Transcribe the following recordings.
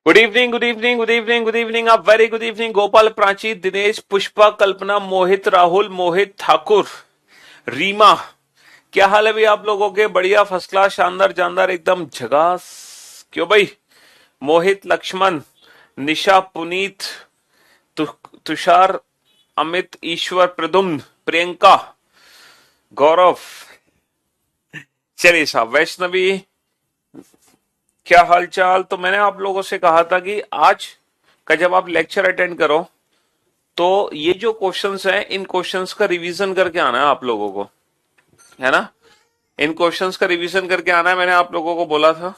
Good evening, good evening, good evening, good evening. आप very good evening. Gopal, Prachi, Dinesh, Pushpa, Kalpana, Mohit, Rahul, Mohit Thakur, Reema. क्या हाल है भाई आप लोगों के? बढ़िया, फर्स्ट क्लास, शानदार, जानदार, एकदम झकास। क्यों भाई? मोहित, लक्ष्मण, निशा, पुनीत, तु, तुषार, अमित, ईश्वर, प्रदुम्न, प्रियंका, गौरव। चलिए साहब, वैष्णवी, क्या हालचाल? तो मैंने आप लोगों से कहा था कि आज का जब आप लेक्चर अटेंड करो तो ये जो क्वेश्चंस हैं इन क्वेश्चंस का रिवीजन करके आना है आप लोगों को, है ना? इन क्वेश्चंस का रिवीजन करके आना है। मैंने आप लोगों को बोला था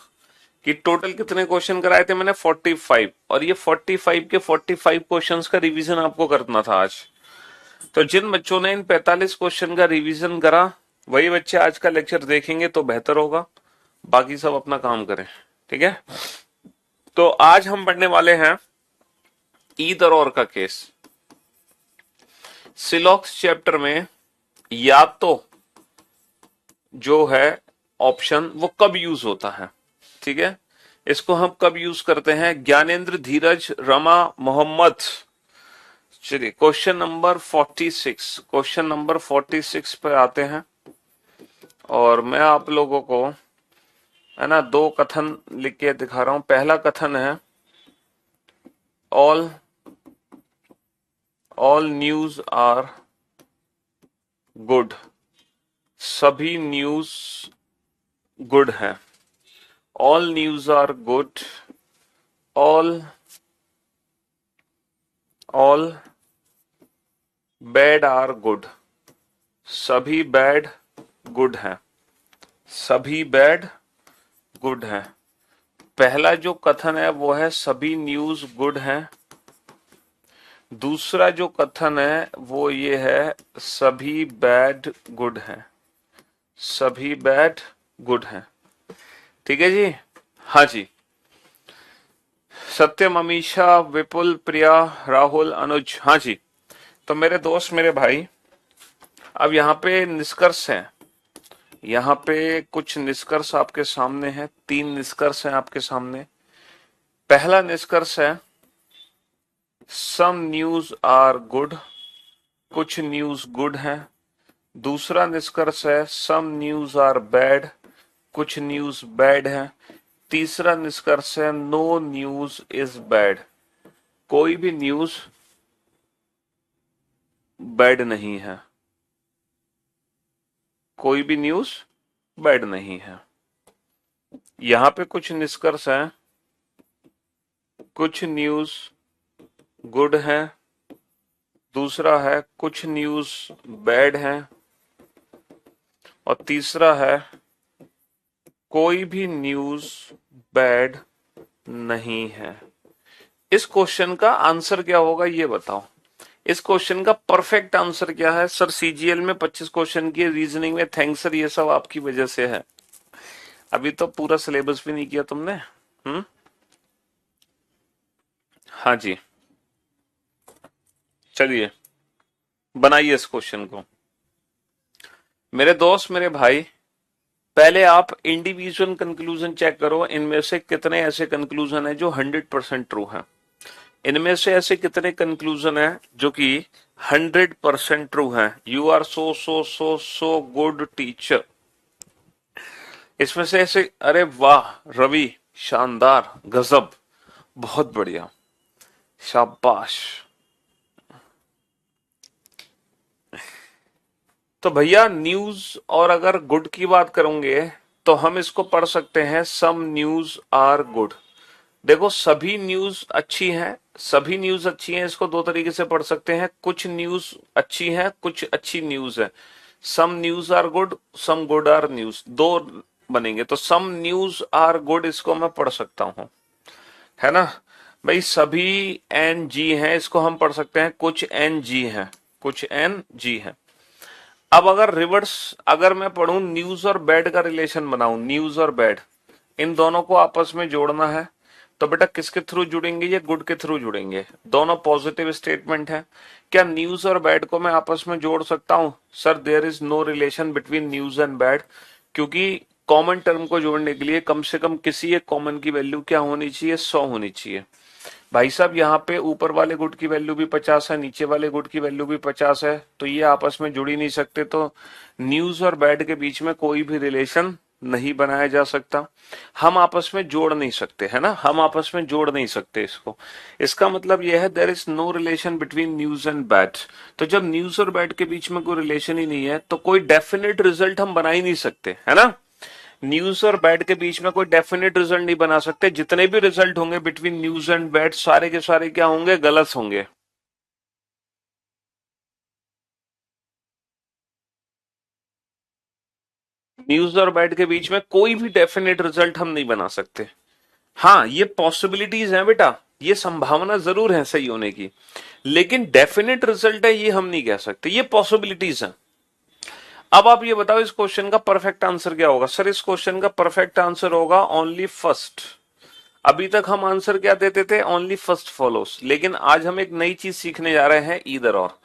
कि टोटल कितने क्वेश्चन कराए थे मैंने? 45। और ये 45 के 45 क्वेश्चंस का रिवीजन आपको करना था आज। तो जिन बच्चों ने इन 45 क्वेश्चन का रिवीजन करा वही बच्चे आज का लेक्चर देखेंगे तो बेहतर होगा। बाकी सब अपना काम करें, ठीक है? तो आज हम पढ़ने वाले हैं ईदर और का केस। सिलॉक्स चैप्टर में या तो जो है ऑप्शन वो कब यूज होता है, ठीक है? इसको हम कब यूज करते हैं? ज्ञानेंद्र, धीरज, रमा, मोहम्मद। चलिए क्वेश्चन नंबर 46, क्वेश्चन नंबर 46 पे आते हैं। और मैं आप लोगों को, है ना, दो कथन लिख के दिखा रहा हूं। पहला कथन है all all news are good. सभी न्यूज गुड है। All news are good. All all bad are good. सभी बैड गुड है। सभी बैड गुड है। पहला जो कथन है वो है सभी न्यूज गुड है। दूसरा जो कथन है वो ये है सभी बैड गुड है। सभी बैड गुड है, ठीक है जी? हाँ जी। सत्यम, अमीषा, विपुल, प्रिया, राहुल, अनुज। हाँ जी। तो मेरे दोस्त, मेरे भाई, अब यहाँ पे निष्कर्ष है। यहाँ पे कुछ निष्कर्ष आपके सामने हैं। 3 निष्कर्ष हैं आपके सामने। पहला निष्कर्ष है सम न्यूज आर गुड। कुछ न्यूज गुड है। दूसरा निष्कर्ष है सम न्यूज आर बैड। कुछ न्यूज बैड है। तीसरा निष्कर्ष है नो न्यूज इज बैड। कोई भी न्यूज बैड नहीं है। कोई भी न्यूज बैड नहीं है। यहां पे कुछ निष्कर्ष हैं। कुछ न्यूज गुड है। दूसरा है कुछ न्यूज बैड है। और तीसरा है कोई भी न्यूज बैड नहीं है। इस क्वेश्चन का आंसर क्या होगा ये बताओ। इस क्वेश्चन का परफेक्ट आंसर क्या है? सर सीजीएल में 25 क्वेश्चन की रीजनिंग में, थैंक्स सर, ये सब आपकी वजह से है। अभी तो पूरा सिलेबस भी नहीं किया तुमने। हाँ जी। चलिए बनाइए इस क्वेश्चन को। मेरे दोस्त, मेरे भाई, पहले आप इंडिविजुअल कंक्लूजन चेक करो। इनमें से कितने ऐसे कंक्लूजन है जो 100% ट्रू है। इनमें से ऐसे कितने कंक्लूजन है जो कि 100% ट्रू है। You are so so so so good teacher. इसमें से ऐसे, अरे वाह रवि, शानदार, गजब, बहुत बढ़िया, शाबाश। तो भैया न्यूज और अगर गुड की बात करोगे तो हम इसको पढ़ सकते हैं सम न्यूज आर गुड। देखो सभी न्यूज अच्छी हैं। सभी न्यूज अच्छी हैं, इसको दो तरीके से पढ़ सकते हैं। कुछ न्यूज अच्छी हैं, कुछ अच्छी न्यूज है। Some news are good, some good are news, दो बनेंगे। तो सम न्यूज आर गुड इसको मैं पढ़ सकता हूं, है ना भाई? सभी एन जी हैं, इसको हम पढ़ सकते हैं कुछ एन जी हैं। कुछ एन जी हैं। अब अगर रिवर्स, अगर मैं पढ़ूं न्यूज और बैड का रिलेशन बनाऊं, न्यूज और बैड, इन दोनों को आपस में जोड़ना है, तो बेटा किसके थ्रू जुड़ेंगे? ये गुड के थ्रू जुड़ेंगे। दोनों पॉजिटिव स्टेटमेंट है। क्या न्यूज और बैड को मैं आपस में जोड़ सकता हूं? Sir there is no relation between news and bad, क्योंकि कॉमन टर्म को जोड़ने के लिए कम से कम किसी एक कॉमन की वैल्यू क्या होनी चाहिए, 100 होनी चाहिए। भाई साहब यहाँ पे ऊपर वाले गुट की वैल्यू भी 50 है, नीचे वाले गुट की वैल्यू भी 50 है, तो ये आपस में जुड़ ही नहीं सकते, तो न्यूज और बैड के बीच में कोई भी रिलेशन नहीं बनाया जा सकता। हम आपस में जोड़ नहीं सकते, है ना, हम आपस में जोड़ नहीं सकते इसको। इसका मतलब यह है there is no relation between news and bad. तो जब न्यूज और बैड के बीच में कोई रिलेशन ही नहीं है तो कोई डेफिनेट रिजल्ट हम बना ही नहीं सकते, है ना। न्यूज और बैड के बीच में कोई डेफिनेट रिजल्ट नहीं बना सकते। जितने भी रिजल्ट होंगे बिटवीन न्यूज एंड बैड सारे के सारे क्या होंगे, गलत होंगे। न्यूज और बैड के बीच में कोई भी डेफिनेट रिजल्ट हम नहीं बना सकते। हाँ, ये पॉसिबिलिटीज हैं बेटा, ये संभावना जरूर है सही होने की, लेकिन डेफिनेट रिजल्ट है ये हम नहीं कह सकते, ये पॉसिबिलिटीज हैं। अब आप ये बताओ इस क्वेश्चन का परफेक्ट आंसर क्या होगा। सर इस क्वेश्चन का परफेक्ट आंसर होगा ओनली फर्स्ट। अभी तक हम आंसर क्या देते थे, ओनली फर्स्ट फॉलोस, लेकिन आज हम एक नई चीज सीखने जा रहे हैं, ईदर और।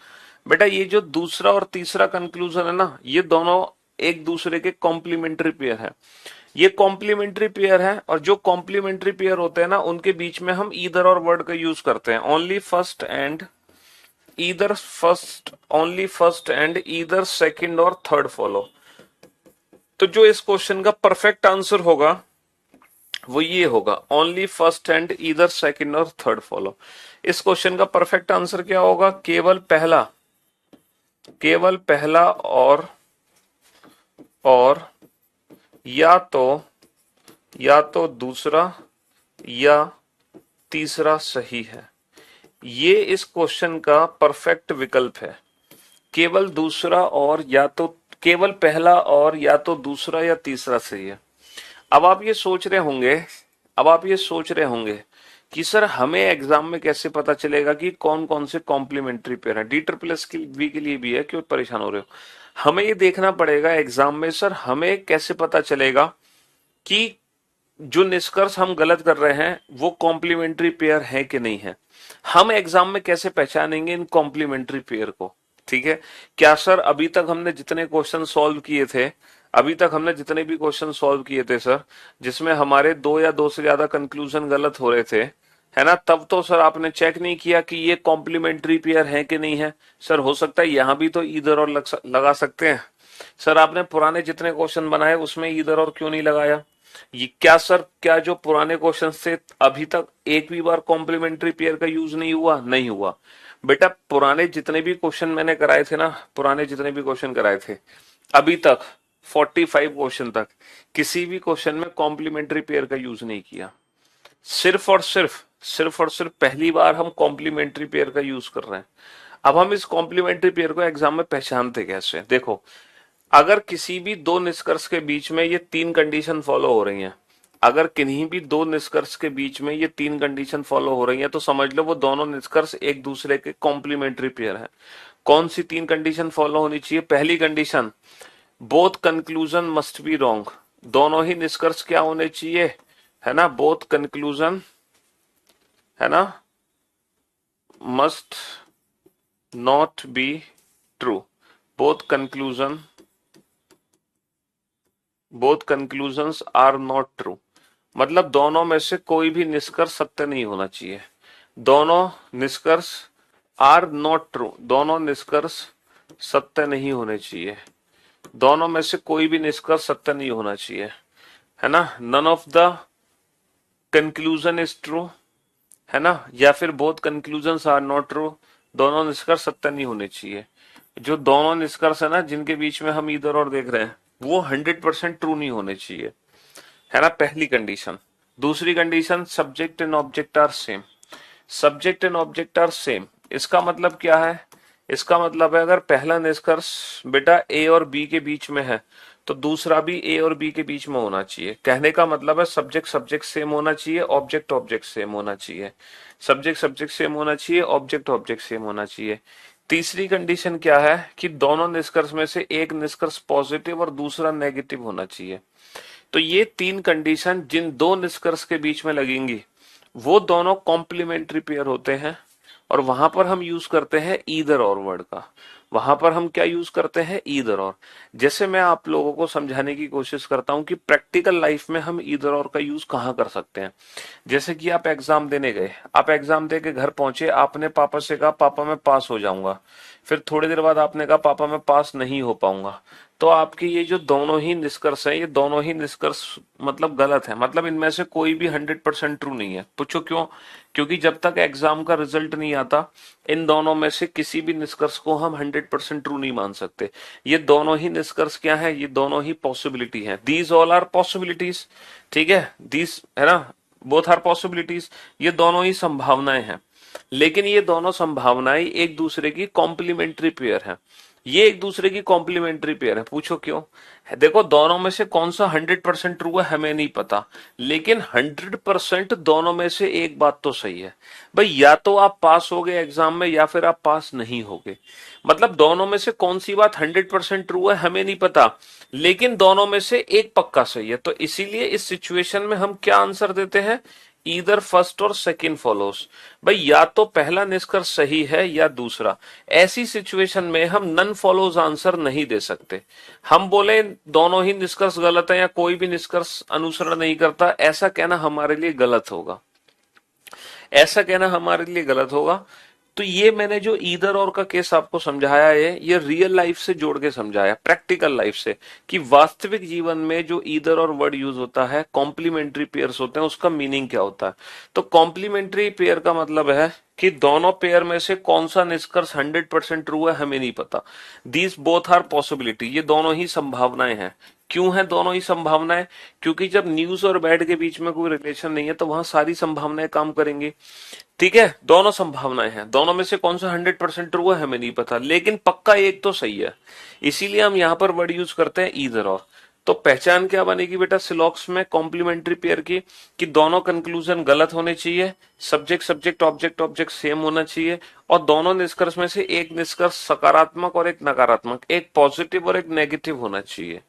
बेटा ये जो दूसरा और तीसरा कंक्लूजन है ना, ये दोनों एक दूसरे के कॉम्प्लीमेंट्री पेयर है। ये कॉम्प्लीमेंट्री पेयर है, और जो कॉम्प्लीमेंट्री पेयर होते हैं ना उनके बीच में हम ईदर और वर्ड का यूज करते हैं, only first and either first, only first and either second और थर्ड फॉलो। तो जो इस क्वेश्चन का परफेक्ट आंसर होगा वो ये होगा, only first and either second और थर्ड फॉलो। इस क्वेश्चन का परफेक्ट आंसर क्या होगा, केवल पहला, केवल पहला और या तो दूसरा या तीसरा सही है। ये इस क्वेश्चन का परफेक्ट विकल्प है। केवल दूसरा और या तो, केवल पहला और या तो दूसरा या तीसरा सही है। अब आप ये सोच रहे होंगे, अब आप ये सोच रहे होंगे कि सर हमें एग्जाम में कैसे पता चलेगा कि कौन कौन से कॉम्प्लीमेंट्री पेयर है। डी ट्रिपल एस की बी के लिए भी है, क्यों परेशान हो रहे हो। हमें ये देखना पड़ेगा एग्जाम में, सर हमें कैसे पता चलेगा कि जो निष्कर्ष हम गलत कर रहे हैं वो कॉम्प्लीमेंट्री पेयर है कि नहीं है। हम एग्जाम में कैसे पहचानेंगे इन कॉम्प्लीमेंट्री पेयर को, ठीक है। क्या सर अभी तक हमने जितने क्वेश्चन सॉल्व किए थे, अभी तक हमने जितने भी क्वेश्चन सॉल्व किए थे सर, जिसमें हमारे दो या दो से ज्यादा कंक्लूजन गलत हो रहे थे, है ना, तब तो सर आपने चेक नहीं किया कि ये कॉम्प्लीमेंट्री पेयर है कि नहीं है। सर हो सकता है यहां भी तो ईदर और लगा सकते हैं। सर आपने पुराने जितने क्वेश्चन बनाए उसमें ईदर और क्यों नहीं लगाया। ये क्या सर, क्या जो पुराने क्वेश्चन थे अभी तक एक भी बार कॉम्प्लीमेंट्री पेयर का यूज नहीं हुआ, नहीं हुआ। बेटा पुराने जितने भी क्वेश्चन मैंने कराए थे ना, पुराने जितने भी क्वेश्चन कराए थे अभी तक 45 क्वेश्चन तक किसी भी क्वेश्चन में कॉम्प्लीमेंट्री पेयर का यूज नहीं किया। सिर्फ और सिर्फ पहली बार हम कॉम्प्लीमेंट्री पेयर का यूज कर रहे हैं। अब हम इस कॉम्प्लीमेंट्री पेयर को एग्जाम में पहचानते कैसे, देखो अगर किसी भी दो निष्कर्ष के बीच में ये तीन कंडीशन फॉलो हो रही हैं, अगर किन्हीं भी दो निष्कर्ष के बीच में ये तीन कंडीशन फॉलो हो रही हैं तो समझ लो वो दोनों निष्कर्ष एक दूसरे के कॉम्प्लीमेंट्री पेयर हैं। कौन सी तीन कंडीशन फॉलो होनी चाहिए। पहली condition, both conclusion must be wrong, दोनों ही निष्कर्ष क्या होने चाहिए, है ना, बोथ कंक्लूजन, है ना, must not be true. Both conclusion, both conclusions are not true, मतलब दोनों में से कोई भी निष्कर्ष सत्य नहीं होना चाहिए। दोनों निष्कर्ष आर नॉट ट्रू, दोनों निष्कर्ष सत्य नहीं होने चाहिए। दोनों में से कोई भी निष्कर्ष सत्य नहीं होना चाहिए, है ना। None of the conclusion is true, है ना, या फिर both conclusions are not true, दोनों निष्कर्ष सत्य नहीं होने चाहिए। जो दोनों निष्कर्ष है ना जिनके बीच में हम इधर और देख रहे हैं वो 100% ट्रू नहीं होने चाहिए, है ना, पहली कंडीशन। दूसरी condition, subject and object are same, subject and object are same. इसका मतलब क्या है, इसका मतलब है अगर पहला निष्कर्ष बेटा ए और बी के बीच में है तो दूसरा भी ए और बी के बीच में होना चाहिए। कहने का मतलब है सब्जेक्ट सब्जेक्ट सेम होना चाहिए, ऑब्जेक्ट ऑब्जेक्ट सेम होना चाहिए, सब्जेक्ट सब्जेक्ट सेम होना चाहिए, ऑब्जेक्ट ऑब्जेक्ट सेम होना चाहिए। तीसरी कंडीशन क्या है कि दोनों निष्कर्ष में से एक निष्कर्ष पॉजिटिव और दूसरा नेगेटिव होना चाहिए। तो ये तीन कंडीशन जिन दो निष्कर्ष के बीच में लगेंगी वो दोनों कॉम्प्लीमेंट्री पेयर होते हैं, और वहां पर हम यूज करते हैं ईदर और वर्ड का। वहां पर हम क्या यूज करते हैं, ईदर और। जैसे मैं आप लोगों को समझाने की कोशिश करता हूं कि प्रैक्टिकल लाइफ में हम ईदर और का यूज कहाँ कर सकते हैं। जैसे कि आप एग्जाम देने गए, आप एग्जाम दे के घर पहुंचे, आपने पापा से कहा पापा मैं पास हो जाऊंगा, फिर थोड़ी देर बाद आपने कहा पापा मैं पास नहीं हो पाऊंगा। तो आपके ये जो दोनों ही निष्कर्ष है, ये दोनों ही निष्कर्ष मतलब गलत है, मतलब इनमें से कोई भी 100% ट्रू नहीं है। पूछो क्यों? क्योंकि जब तक एग्जाम का रिजल्ट नहीं आता, इन दोनों में से किसी भी निष्कर्ष को हम 100% ट्रू नहीं मान सकते। ये दोनों ही निष्कर्ष क्या है, ये दोनों ही पॉसिबिलिटी है, दीज ऑल आर पॉसिबिलिटीज। ठीक है, दीज है ना, बोथ आर पॉसिबिलिटीज, ये दोनों ही संभावनाएं हैं। लेकिन ये दोनों संभावनाएं एक दूसरे की कॉम्प्लीमेंट्री पेयर है, ये एक दूसरे की कॉम्प्लीमेंट्री पेयर है। पूछो क्यों? देखो, दोनों में से कौन सा 100% ट्रू है हमें नहीं पता, लेकिन 100% दोनों में से एक बात तो सही है भाई, या तो आप पास हो गए एग्जाम में या फिर आप पास नहीं हो गए। मतलब दोनों में से कौन सी बात 100% ट्रू है हमें नहीं पता, लेकिन दोनों में से एक पक्का सही है। तो इसीलिए इस सिचुएशन में हम क्या आंसर देते हैं, ईदर फर्स्ट और सेकंड फॉलोस। भाई या तो पहला निष्कर्ष सही है या दूसरा। ऐसी सिचुएशन में हम नन फॉलोज आंसर नहीं दे सकते। हम बोले दोनों ही निष्कर्ष गलत है या कोई भी निष्कर्ष अनुसरण नहीं करता, ऐसा कहना हमारे लिए गलत होगा, ऐसा कहना हमारे लिए गलत होगा। तो ये मैंने जो ईदर और का केस आपको समझाया है, ये रियल लाइफ से जोड़ के समझाया, प्रैक्टिकल लाइफ से, कि वास्तविक जीवन में जो ईदर और वर्ड यूज होता है, कॉम्प्लीमेंट्री पेयर्स होते हैं, उसका मीनिंग क्या होता है। तो कॉम्प्लीमेंट्री पेयर का मतलब है कि दोनों पेयर में से कौन सा निष्कर्ष 100% ट्रू है हमें नहीं पता। दीज बोथ आर पॉसिबिलिटी, ये दोनों ही संभावनाएं हैं। क्यों है दोनों ही संभावनाएं? क्योंकि जब न्यूज और बैड के बीच में कोई रिलेशन नहीं है तो वहां सारी संभावनाएं काम करेंगी। ठीक है, दोनों संभावनाएं हैं, दोनों में से कौन सा 100% ट्रू है हमें नहीं पता, लेकिन पक्का एक तो सही है। इसीलिए हम यहां पर वर्ड यूज करते हैं ईदर और। तो पहचान क्या बनेगी बेटा सिलॉक्स में कॉम्प्लीमेंट्री पेयर की, कि दोनों कंक्लूजन गलत होने चाहिए, subject subject object object same होना चाहिए, और दोनों निष्कर्ष में से एक निष्कर्ष सकारात्मक और एक नकारात्मक, एक पॉजिटिव और एक नेगेटिव होना चाहिए।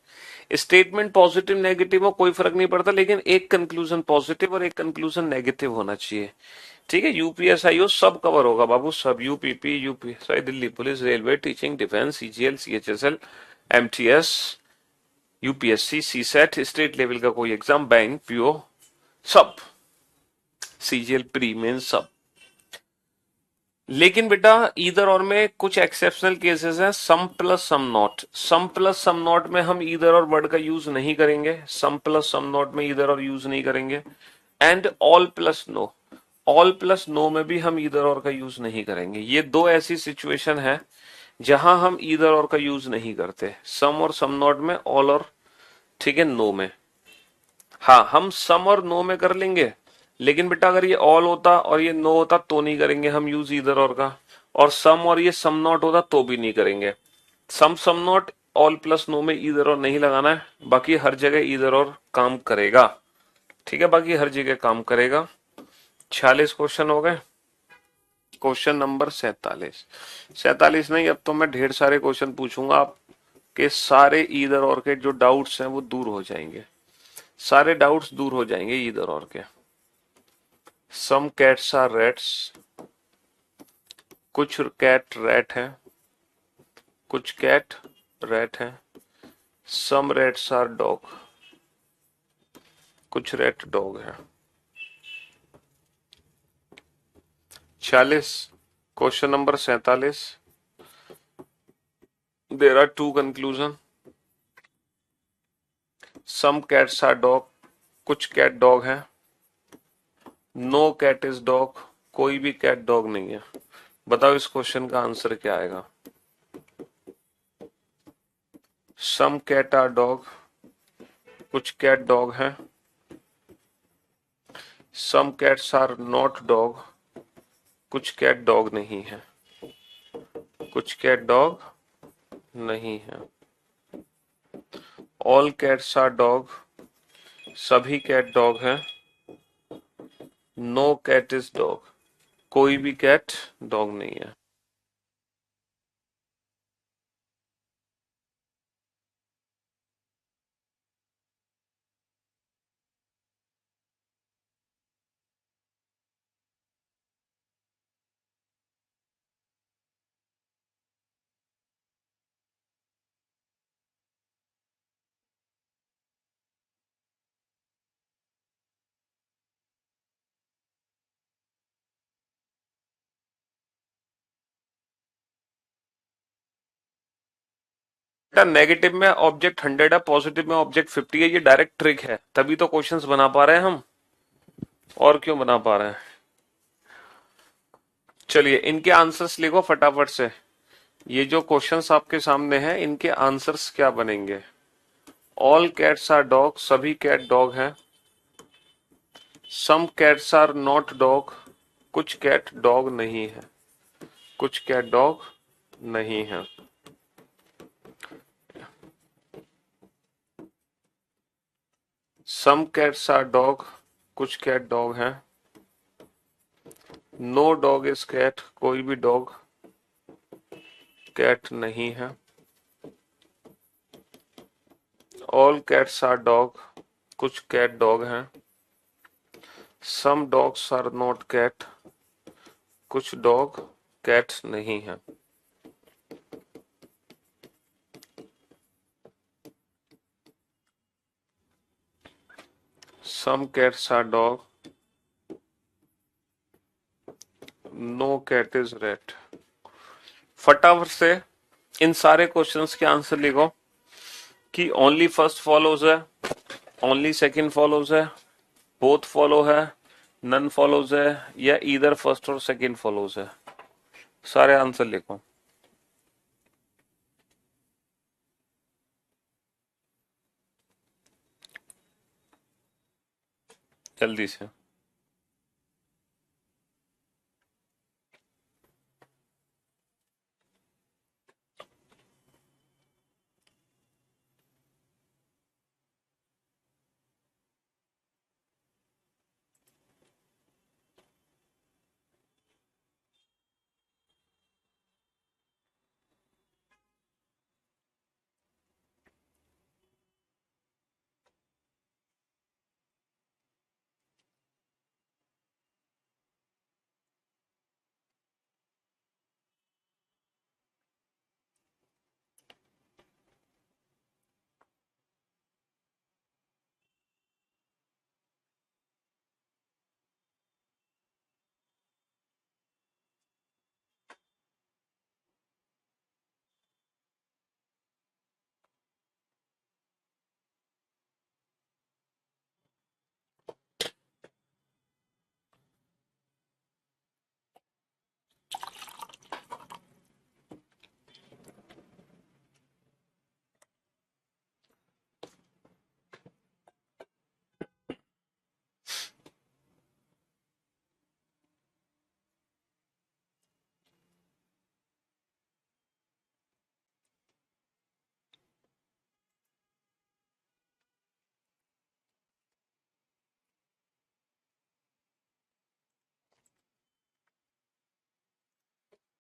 स्टेटमेंट पॉजिटिव नेगेटिव हो कोई फर्क नहीं पड़ता, लेकिन एक कंक्लूजन पॉजिटिव और एक कंक्लूजन नेगेटिव होना चाहिए। ठीक है, यूपीएसआईओ सब कवर होगा बाबू, सब, UPP, UPSI, Delhi police, railway, teaching, defence, CGL, CHSL, MTS, UPSC, CSAT, state level का कोई एग्जाम, बैंक, पीओ, सब, सीजीएल प्री मेन सब। लेकिन बेटा ईदर और में कुछ एक्सेप्शनल केसेस हैं, some plus some not. Some plus some not में हम ईदर और वर्ड का यूज नहीं करेंगे, सम प्लस सम नॉट में ईदर और यूज नहीं करेंगे। And all plus no, all plus no में भी हम ईदर और का यूज नहीं करेंगे। ये दो ऐसी सिचुएशन है जहां हम ईदर और का यूज नहीं करते, सम और सम नॉट में, ऑल और, ठीक है, नो में। हाँ, हम सम और नो में कर लेंगे, लेकिन बेटा अगर ये ऑल होता और ये नो होता तो नहीं करेंगे हम यूज ईदर और का, और सम और ये सम नॉट होता तो भी नहीं करेंगे। Some some not all plus no में ईदर और नहीं लगाना है, बाकी हर जगह ईदर और काम करेगा। ठीक है, बाकी हर जगह काम करेगा। 46 क्वेश्चन हो गए। क्वेश्चन नंबर 47, 47 नहीं, अब तो मैं ढेर सारे क्वेश्चन पूछूंगा, आपके सारे ईदर और के जो डाउट्स हैं वो दूर हो जाएंगे, सारे डाउट्स दूर हो जाएंगे ईदर और के। सम कैट्स आर रैट्स, कुछ कैट रैट है, कुछ कैट रैट है। सम रैट्स आर डॉग, कुछ रैट डॉग है। 46, question number 47, there are two conclusion. Some cats are dog, कुछ कैट डॉग है। नो कैट इज डॉग, कोई भी कैट डॉग नहीं है। बताओ इस क्वेश्चन का आंसर क्या आएगा। सम कैट आर डॉग, कुछ कैट डॉग है। Some cats are not dog, कुछ कैट डॉग नहीं है, कुछ कैट डॉग नहीं है। ऑल कैट्स आर डॉग, सभी कैट डॉग हैं। नो कैट इज डॉग, कोई भी कैट डॉग नहीं है। नेगेटिव में ऑब्जेक्ट 100 है, पॉजिटिव में ऑब्जेक्ट 50 है, ये डायरेक्ट ट्रिक है, तभी तो क्वेश्चंस बना पा रहे हैं हम, और क्यों बना पा रहे हैं। चलिए इनके आंसर्स लिखो फटाफट से। ये जो क्वेश्चंस आपके सामने हैं इनके आंसर्स क्या बनेंगे। ऑल कैट्स आर डॉग, सभी कैट डॉग हैं। Some cats are not dog, कुछ कैट डॉग नहीं है, कुछ कैट डॉग नहीं है। सम कैट्स आर डॉग, कुछ कैट डॉग हैं। नो डॉग इज कैट, कोई भी डॉग कैट नहीं है। ऑल कैट्स आर डॉग, कुछ कैट डॉग हैं। Some dogs are not cat, कुछ डॉग कैट नहीं है। Some cats are dog, no cat is rate. फटाफट से इन सारे क्वेश्चंस के आंसर लिखो कि ओनली फर्स्ट फॉलोज है, ओनली सेकंड फॉलोज है, बोथ फॉलो है, नन फॉलोज है, या ईदर फर्स्ट और सेकंड फॉलोज है। सारे आंसर लिखो जल्दी से।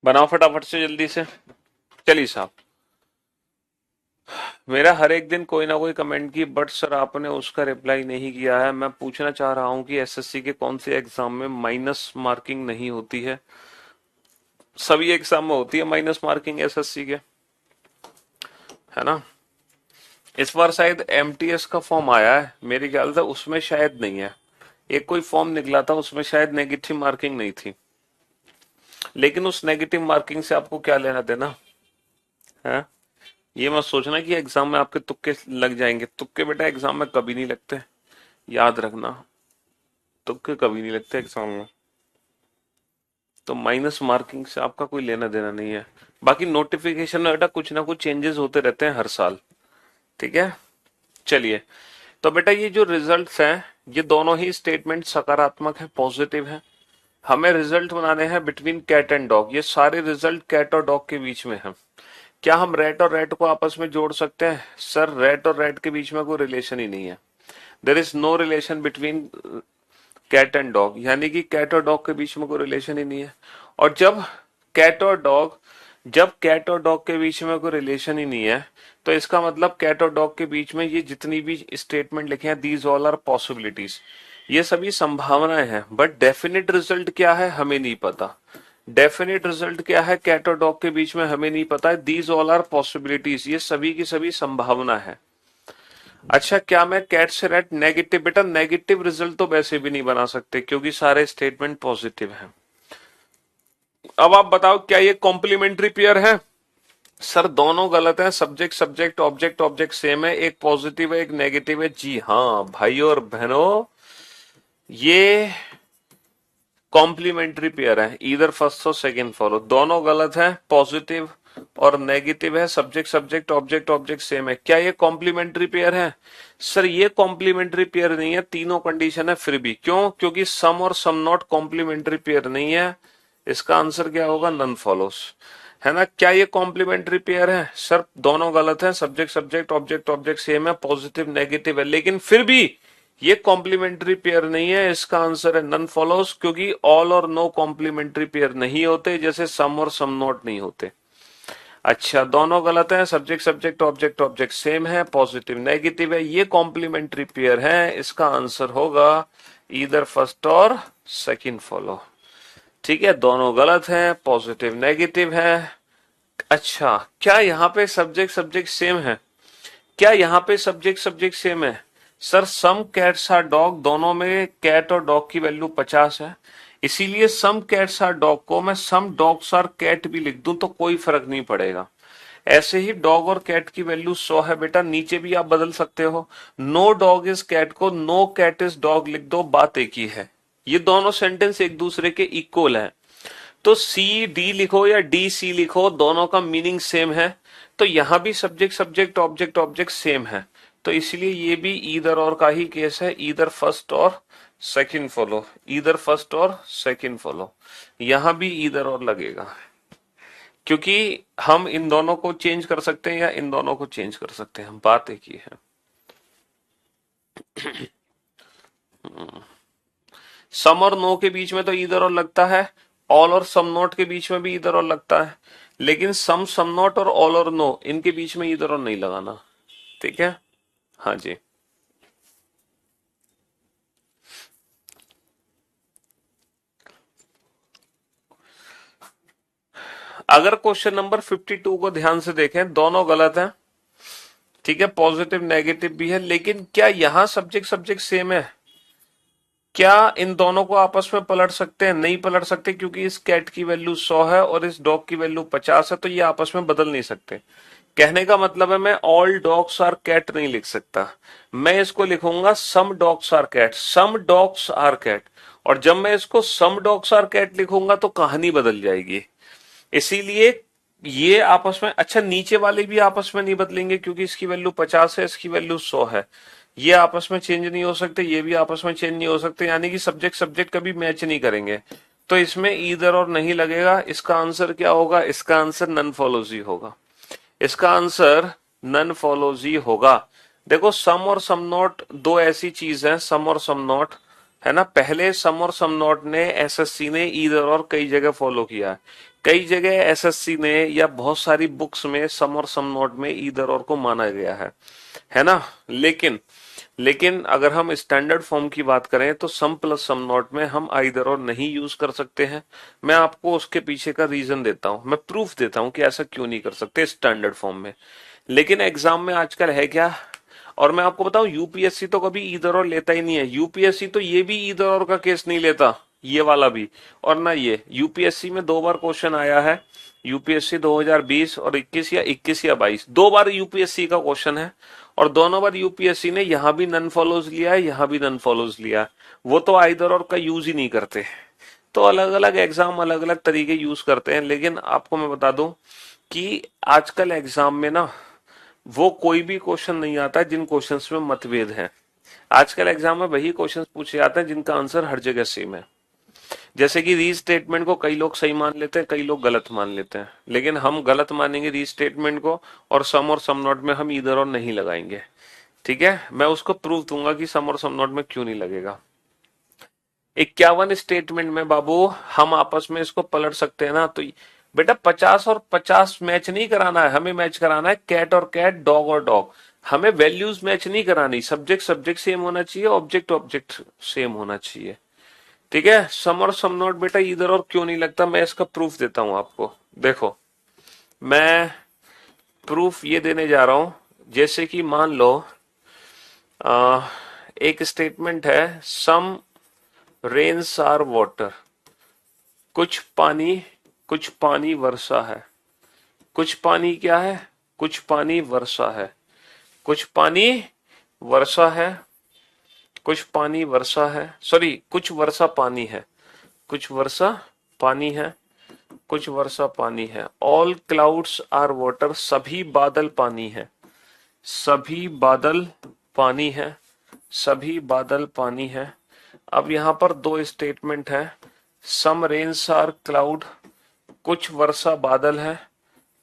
बनाओ फटाफट से जल्दी से। चलिए साहब, मेरा हर एक दिन कोई ना कोई कमेंट की, बट सर आपने उसका रिप्लाई नहीं किया है। मैं पूछना चाह रहा हूं कि एसएससी के कौन से एग्जाम में माइनस मार्किंग नहीं होती है। सभी एग्जाम में होती है माइनस मार्किंग एसएससी के, है ना। इस बार शायद एमटीएस का फॉर्म आया है, मेरे ख्याल से उसमें शायद नहीं है। एक कोई फॉर्म निकला था उसमें शायद नेगेटिव मार्किंग नहीं थी, लेकिन उस नेगेटिव मार्किंग से आपको क्या लेना देना है। ये मत सोचना कि एग्जाम में आपके तुक्के लग जाएंगे। तुक्के बेटा एग्जाम में कभी नहीं लगते, याद रखना, तुक्के कभी नहीं लगते एग्जाम में। तो माइनस मार्किंग से आपका कोई लेना देना नहीं है। बाकी नोटिफिकेशन में बेटा कुछ ना कुछ चेंजेस होते रहते हैं हर साल, ठीक है। चलिए, तो बेटा ये जो रिजल्ट्स हैं ये दोनों ही स्टेटमेंट सकारात्मक है, पॉजिटिव है। हमें रिजल्ट बनाने हैं बिटवीन कैट एंड डॉग। ये सारे रिजल्ट कैट और डॉग के बीच में है। क्या हम रैट और रैट को आपस में जोड़ सकते हैं? सर रैट और रैट के बीच में कोई रिलेशन ही नहीं है। There is no relation between cat and dog, यानी कि कैट और डॉग के बीच में कोई रिलेशन ही नहीं है। और कैट और डॉग जब कैट और डॉग के बीच में कोई रिलेशन ही नहीं है, तो इसका मतलब कैट और डॉग के बीच में ये जितनी भी स्टेटमेंट लिखे हैं, दीज ऑल आर पॉसिबिलिटीज, ये सभी संभावनाएं हैं। बट डेफिनेट रिजल्ट क्या है हमें नहीं पता। डेफिनेट रिजल्ट क्या है कैट और डॉग के बीच में हमें नहीं पता है। दीज ऑल आर पॉसिबिलिटीज, ये सभी की सभी संभावना है। अच्छा, क्या मैं कैट से रेट नेगेटिव? बेटा नेगेटिव रिजल्ट तो वैसे भी नहीं बना सकते क्योंकि सारे स्टेटमेंट पॉजिटिव हैं। अब आप बताओ क्या ये कॉम्प्लीमेंट्री पेयर है? सर दोनों गलत हैं, subject subject object object same है, एक पॉजिटिव है एक नेगेटिव है। जी हाँ भाइयों और बहनों, ये कॉम्प्लीमेंट्री पेयर है, इधर फर्स्ट और सेकंड फॉलो, दोनों गलत है। पॉजिटिव और नेगेटिव है, subject subject object object same है, क्या ये कॉम्प्लीमेंट्री पेयर है? सर ये कॉम्प्लीमेंट्री पेयर नहीं है, तीनों कंडीशन है फिर भी। क्यों? क्योंकि सम और सम नॉट कॉम्प्लीमेंट्री पेयर नहीं है। इसका आंसर क्या होगा? नन फॉलोस, है ना। क्या ये कॉम्प्लीमेंट्री पेयर है? सर दोनों गलत है, subject subject object object same है, पॉजिटिव नेगेटिव है, लेकिन फिर भी ये कॉम्प्लीमेंट्री पेयर नहीं है। इसका आंसर है नन फॉलोस, क्योंकि ऑल और नो कॉम्प्लीमेंट्री पेयर नहीं होते, जैसे सम और सम नॉट नहीं होते। अच्छा, दोनों गलत है, subject subject object object same है, पॉजिटिव नेगेटिव है, ये कॉम्प्लीमेंट्री पेयर है। इसका आंसर होगा इधर फर्स्ट और सेकंड फॉलो। ठीक है, दोनों गलत हैं, पॉजिटिव नेगेटिव है। अच्छा, क्या यहाँ पे सब्जेक्ट सब्जेक्ट सेम है? क्या यहाँ पे सब्जेक्ट सब्जेक्ट सेम है? Sir some cats are dog, दोनों में कैट और डॉग की वैल्यू 50 है, इसीलिए सम कैट्स आर डॉग को मैं सम डॉग्स आर कैट भी लिख दूं तो कोई फर्क नहीं पड़ेगा। ऐसे ही डॉग और कैट की वैल्यू 100 है बेटा, नीचे भी आप बदल सकते हो। नो डॉग इज कैट को नो कैट इज डॉग लिख दो, बात एक ही है। ये दोनों सेंटेंस एक दूसरे के इक्वल हैं। तो सी डी लिखो या डी सी लिखो, दोनों का मीनिंग सेम है। तो यहां भी subject subject object object same है, तो इसलिए ये भी ईदर और का ही केस है, ईदर फर्स्ट और सेकंड फॉलो, ईदर फर्स्ट और सेकंड फॉलो। यहां भी ईदर और लगेगा, क्योंकि हम इन दोनों को चेंज कर सकते हैं या इन दोनों को चेंज कर सकते हैं, बात एक ही है। सम और नो के बीच में तो ईदर और लगता है, ऑल और सम नॉट के बीच में भी ईदर और लगता है, लेकिन सम सम नॉट और ऑल और नो इनके बीच में ईदर और नहीं लगाना। ठीक है, हाँ जी। अगर क्वेश्चन नंबर 52 को ध्यान से देखें, दोनों गलत हैं। ठीक है, पॉजिटिव नेगेटिव भी है, लेकिन क्या यहां सब्जेक्ट सब्जेक्ट सेम है? क्या इन दोनों को आपस में पलट सकते हैं? नहीं पलट सकते, क्योंकि इस कैट की वैल्यू 100 है और इस डॉग की वैल्यू 50 है, तो ये आपस में बदल नहीं सकते। कहने का मतलब है, मैं ऑल डॉग्स आर कैट नहीं लिख सकता, मैं इसको लिखूंगा some dogs are cat, some dogs are cat. और जब मैं इसको सम डॉग्स आर कैट लिखूंगा तो कहानी बदल जाएगी। इसीलिए ये आपस में, अच्छा नीचे वाले भी आपस में नहीं बदलेंगे, क्योंकि इसकी वैल्यू 50 है, इसकी वैल्यू 100 है, ये आपस में चेंज नहीं हो सकते, ये भी आपस में चेंज नहीं हो सकते, यानी कि सब्जेक्ट सब्जेक्ट कभी मैच नहीं करेंगे। तो इसमें ईदर और नहीं लगेगा। इसका आंसर क्या होगा? इसका आंसर नन फॉलोजी होगा। इसका आंसर नन फॉलोजी होगा। देखो, सम और सम नॉट दो ऐसी चीज है, सम और सम नॉट, है ना। पहले सम और सम नॉट ने एसएससी ने ईदर और कई जगह फॉलो किया है, कई जगह एसएससी ने या बहुत सारी बुक्स में सम और सम नॉट में ईदर और को माना गया है ना। लेकिन लेकिन अगर हम स्टैंडर्ड फॉर्म की बात करें तो सम प्लस सम नॉट में हम आइदर और नहीं यूज कर सकते हैं। मैं आपको उसके पीछे का रीजन देता हूं, मैं प्रूफ देता हूं कि ऐसा क्यों नहीं कर सकते स्टैंडर्ड फॉर्म में। लेकिन एग्जाम में आजकल है क्या, और मैं आपको बताऊं, यूपीएससी तो कभी ईदर और लेता ही नहीं है। यूपीएससी तो ये भी ईदर और का केस नहीं लेता, ये वाला भी, और ना ये। यूपीएससी में दो बार क्वेश्चन आया है, यूपीएससी 2020 और 21 या 22, दो बार यूपीएससी का क्वेश्चन है, और दोनों बार यूपीएससी ने यहां भी नन फॉलोज लिया है, यहां भी नन फॉलोज लिया है। वो तो आइदर और का यूज ही नहीं करते। तो अलग अलग एग्जाम अलग अलग तरीके यूज करते हैं, लेकिन आपको मैं बता दूं कि आजकल एग्जाम में ना वो कोई भी क्वेश्चन नहीं आता जिन क्वेश्चंस में मतभेद है। आजकल एग्जाम में वही क्वेश्चंस पूछे जाते हैं जिनका आंसर हर जगह सेम है। जैसे कि री स्टेटमेंट को कई लोग सही मान लेते हैं, कई लोग गलत मान लेते हैं, लेकिन हम गलत मानेंगे री स्टेटमेंट को, और सम नॉट में हम इधर और नहीं लगाएंगे। ठीक है, मैं उसको प्रूफ दूंगा कि सम और सम नॉट में क्यों नहीं लगेगा। 51 स्टेटमेंट में बाबू हम आपस में इसको पलट सकते हैं ना, तो बेटा 50 और 50 मैच नहीं कराना है, हमें मैच कराना है कैट और कैट, डॉग और डॉग। हमें वैल्यूज मैच नहीं करानी, सब्जेक्ट सब्जेक्ट सेम होना चाहिए, ऑब्जेक्ट ऑब्जेक्ट सेम होना चाहिए। ठीक है, सम और सम नॉट बेटा इधर और क्यों नहीं लगता, मैं इसका प्रूफ देता हूं आपको। देखो, मैं प्रूफ ये देने जा रहा हूं, जैसे कि मान लो आ, एक स्टेटमेंट है, सम रेन्स आर वाटर, कुछ पानी वर्षा है, कुछ पानी क्या है, कुछ पानी वर्षा है, कुछ पानी वर्षा है, कुछ पानी वर्षा है, सॉरी कुछ वर्षा पानी है, कुछ वर्षा पानी है, कुछ वर्षा पानी है। ऑल क्लाउड्स आर वाटर, सभी बादल पानी है, सभी बादल पानी है, सभी बादल पानी है। अब यहां पर दो स्टेटमेंट है, सम रेन्स आर क्लाउड, कुछ वर्षा बादल है,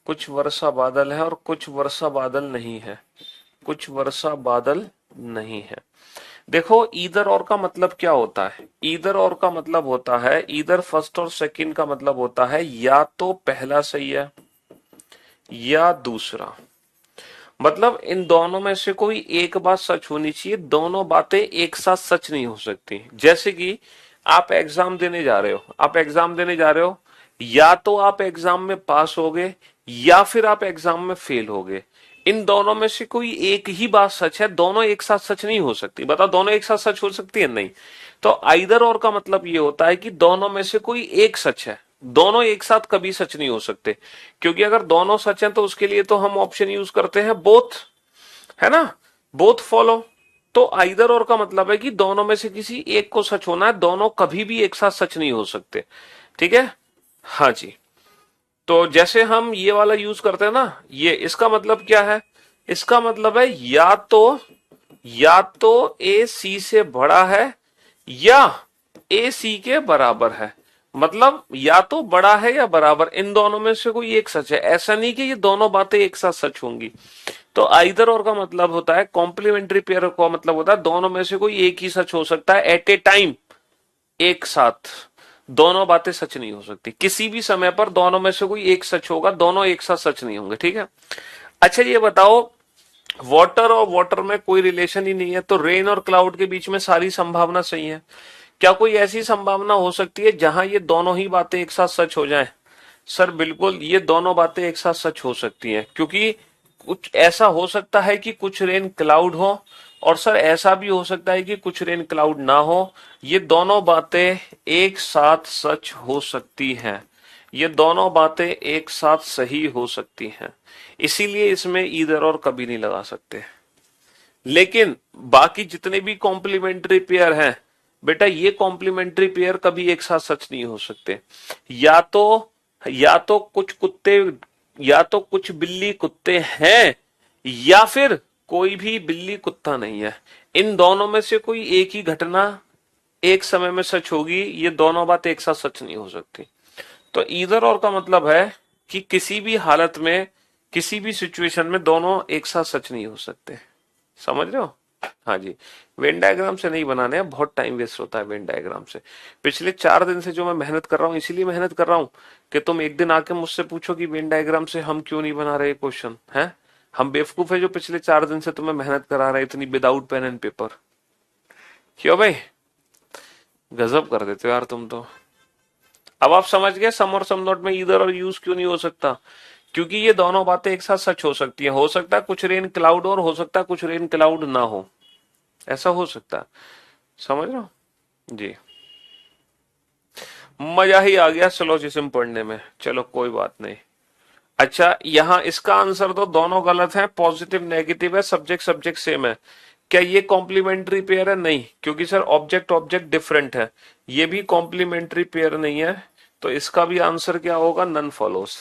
कुछ वर्षा बादल है और कुछ वर्षा बादल नहीं है, कुछ वर्षा बादल नहीं है। देखो ईदर और का मतलब क्या होता है, ईदर और का मतलब होता है, ईदर फर्स्ट और सेकंड का मतलब होता है या तो पहला सही है या दूसरा, मतलब इन दोनों में से कोई एक बात सच होनी चाहिए, दोनों बातें एक साथ सच नहीं हो सकती। जैसे कि आप एग्जाम देने जा रहे हो, आप एग्जाम देने जा रहे हो, या तो आप एग्जाम में पास होगे या फिर आप एग्जाम में फेल होगे, इन दोनों में से कोई एक ही बात सच है, दोनों एक साथ सच नहीं हो सकती। बताओ दोनों एक साथ सच हो सकती है? नहीं। तो आइदर और का मतलब ये होता है कि दोनों में से कोई एक सच है, दोनों एक साथ कभी सच नहीं हो सकते, क्योंकि अगर दोनों सच हैं तो उसके लिए तो हम ऑप्शन यूज करते हैं बोथ, है ना, बोथ फॉलो। तो आइदर और का मतलब है कि दोनों में से किसी एक को सच होना है, दोनों कभी भी एक साथ सच नहीं हो सकते। ठीक है, हाँ जी। तो जैसे हम ये वाला यूज करते हैं ना, ये इसका मतलब क्या है, इसका मतलब है या तो ए सी से बड़ा है या ए सी के बराबर है, मतलब या तो बड़ा है या बराबर, इन दोनों में से कोई एक सच है, ऐसा नहीं कि ये दोनों बातें एक साथ सच होंगी। तो आइदर और का मतलब होता है, कॉम्प्लीमेंट्री पेयर का मतलब होता है दोनों में से कोई एक ही सच हो सकता है एट ए टाइम, एक साथ दोनों बातें सच नहीं हो सकती, किसी भी समय पर दोनों में से कोई एक सच होगा, दोनों एक साथ सच नहीं होंगे। ठीक है, अच्छा ये बताओ, वाटर और वाटर में कोई रिलेशन ही नहीं है, तो रेन और क्लाउड के बीच में सारी संभावना सही है। क्या कोई ऐसी संभावना हो सकती है जहां ये दोनों ही बातें एक साथ सच हो जाएं? सर बिल्कुल, ये दोनों बातें एक साथ सच हो सकती हैं, क्योंकि कुछ ऐसा हो सकता है कि कुछ रेन क्लाउड हो, और सर ऐसा भी हो सकता है कि कुछ रेन क्लाउड ना हो, ये दोनों बातें एक साथ सच हो सकती हैं, ये दोनों बातें एक साथ सही हो सकती हैं, इसीलिए इसमें ईदर और कभी नहीं लगा सकते। लेकिन बाकी जितने भी कॉम्प्लीमेंट्री पेयर हैं, बेटा ये कॉम्प्लीमेंट्री पेयर कभी एक साथ सच नहीं हो सकते। या तो या तो कुछ कुत्ते, या तो कुछ बिल्ली कुत्ते हैं, या फिर कोई भी बिल्ली कुत्ता नहीं है, इन दोनों में से कोई एक ही घटना एक समय में सच होगी, ये दोनों बात एक साथ सच नहीं हो सकती। तो ईदर और का मतलब है कि किसी भी हालत में, किसी भी सिचुएशन में दोनों एक साथ सच नहीं हो सकते। समझ रहे हो? हाँ जी। वेन डायग्राम से नहीं बनाने हैं, बहुत टाइम वेस्ट होता है वेन डायग्राम से। पिछले 4 दिन से जो मैं मेहनत कर रहा हूँ, इसीलिए मेहनत कर रहा हूँ कि तुम एक दिन आके मुझसे पूछो कि वेन डायग्राम से हम क्यों नहीं बना रहे क्वेश्चन, है? हम बेवकूफ है जो पिछले 4 दिन से तुम्हें मेहनत करा रहे हैं इतनी, विदाउट पेन एंड पेपर। क्यों भाई, गजब कर देते हो यार तुम तो। अब आप समझ गए सम और सम नॉट में इधर और यूज क्यों नहीं हो सकता, क्योंकि ये दोनों बातें एक साथ सच हो सकती हैं। हो सकता है कुछ रेन क्लाउड और हो सकता है कुछ रेन क्लाउड ना हो, ऐसा हो सकता है। समझ रहे हो जी? मजा ही आ गया सिलोजिज्म पढ़ने में, चलो कोई बात नहीं। अच्छा यहाँ इसका आंसर दो, दोनों गलत है, पॉजिटिव नेगेटिव है, सब्जेक्ट सब्जेक्ट सेम है। क्या ये कॉम्प्लीमेंट्री पेयर है? नहीं, क्योंकि सर ऑब्जेक्ट ऑब्जेक्ट डिफरेंट है। ये भी कॉम्प्लीमेंट्री पेयर नहीं है, तो इसका भी आंसर क्या होगा? None follows.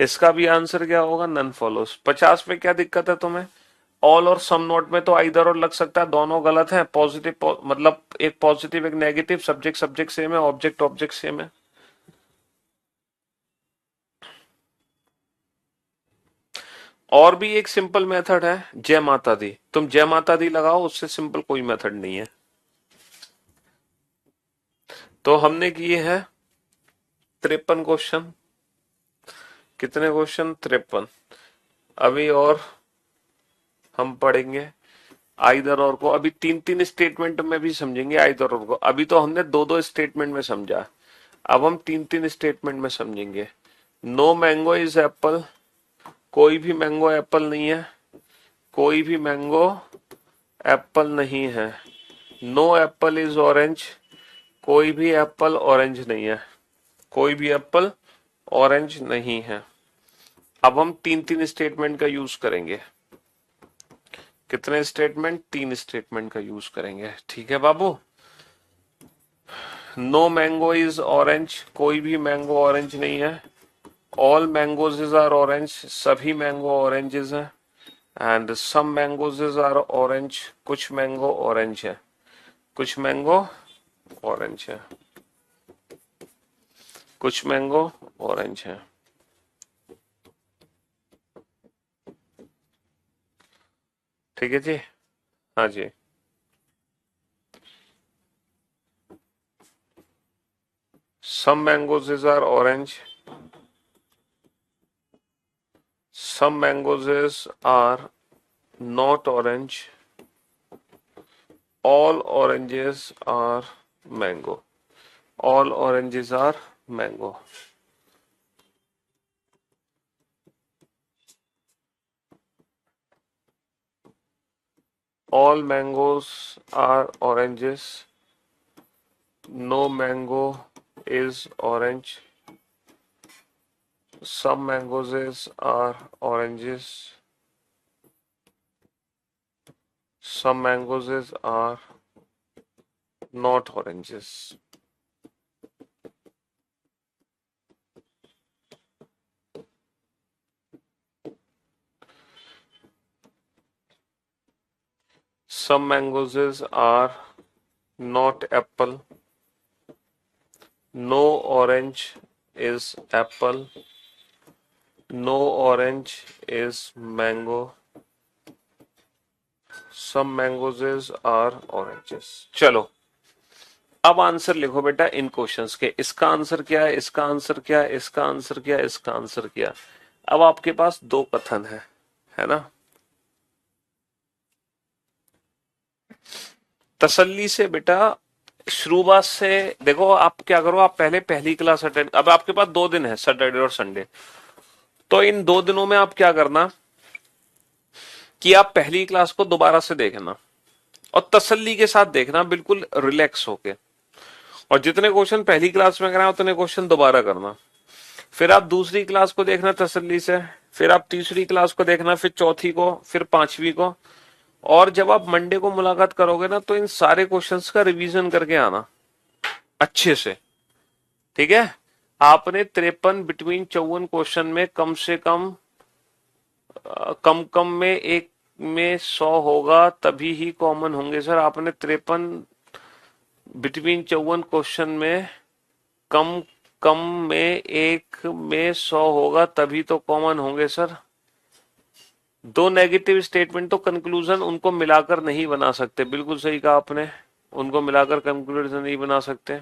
इसका भी आंसर क्या होगा? None follows. 50 में क्या दिक्कत है तुम्हें? ऑल और सम नोट में तो आइदर और लग सकता है, दोनों गलत है। पॉजिटिव मतलब एक पॉजिटिव एक नेगेटिव, सब्जेक्ट सब्जेक्ट सेम है, ऑब्जेक्ट ऑब्जेक्ट सेम है। और भी एक सिंपल मेथड है, जय माता दी। तुम जय माता दी लगाओ, उससे सिंपल कोई मेथड नहीं है। तो हमने किए हैं 53 क्वेश्चन। कितने क्वेश्चन? 53। अभी और हम पढ़ेंगे आइदर और को, अभी तीन तीन स्टेटमेंट में भी समझेंगे आइदर और को। अभी तो हमने दो दो स्टेटमेंट में समझा, अब हम तीन तीन स्टेटमेंट में समझेंगे। नो मैंगो इज एप्पल, कोई भी मैंगो एप्पल नहीं है, कोई भी मैंगो एप्पल नहीं है। नो एप्पल इज ऑरेंज, कोई भी एप्पल ऑरेंज नहीं है, कोई भी एप्पल ऑरेंज नहीं है। अब हम तीन तीन स्टेटमेंट का यूज करेंगे। कितने स्टेटमेंट? तीन स्टेटमेंट का यूज करेंगे। ठीक है बाबू। नो मैंगो इज ऑरेंज, कोई भी मैंगो ऑरेंज नहीं है। All mangoes is are orange, सभी मैंगो ऑरेंजेस हैं। And some mangoes is are orange, कुछ मैंगो ऑरेंज है। कुछ मैंगो ऑरेंज है। कुछ मैंगो ऑरेंज है। ठीक है जी। हाँ जी। Some mangoes are orange. Some mangoes are not orange. All oranges are mango. All oranges are mango. All mangoes are oranges. No mango is orange. Some mangoes are oranges. Some mangoes are not oranges. Some mangoes are not apple. No orange is apple. No orange is mango. Some mangoes are oranges. चलो अब answer लिखो बेटा इन questions के। इसका answer क्या है, इसका answer क्या है, इसका आंसर क्या है, इसका आंसर क्या है। अब आपके पास दो कथन है ना। तसल्ली से बेटा शुरुआत से देखो। आप क्या करो, आप पहले पहली क्लास अटेंड, अब आपके पास 2 दिन है, सैटरडे और संडे। तो इन 2 दिनों में आप क्या करना कि आप पहली क्लास को दोबारा से देखना और तसल्ली के साथ देखना, बिल्कुल रिलैक्स होके। और जितने क्वेश्चन पहली क्लास में कराए उतने क्वेश्चन दोबारा करना। फिर आप दूसरी क्लास को देखना तसल्ली से, फिर आप तीसरी क्लास को देखना, फिर चौथी को, फिर पांचवी को। और जब आप मंडे को मुलाकात करोगे ना तो इन सारे क्वेश्चंस का रिवीजन करके आना अच्छे से। ठीक है। आपने 53 बिटवीन 54 क्वेश्चन में कम से कम कम कम में एक में 100 होगा, तभी ही कॉमन होंगे सर। आपने 53 बिटवीन 54 क्वेश्चन में कम कम में एक में 100 होगा, तभी तो कॉमन होंगे सर। दो नेगेटिव स्टेटमेंट तो कंक्लूजन उनको मिलाकर नहीं बना सकते। बिल्कुल सही कहा आपने, उनको मिलाकर कंक्लूजन नहीं बना सकते।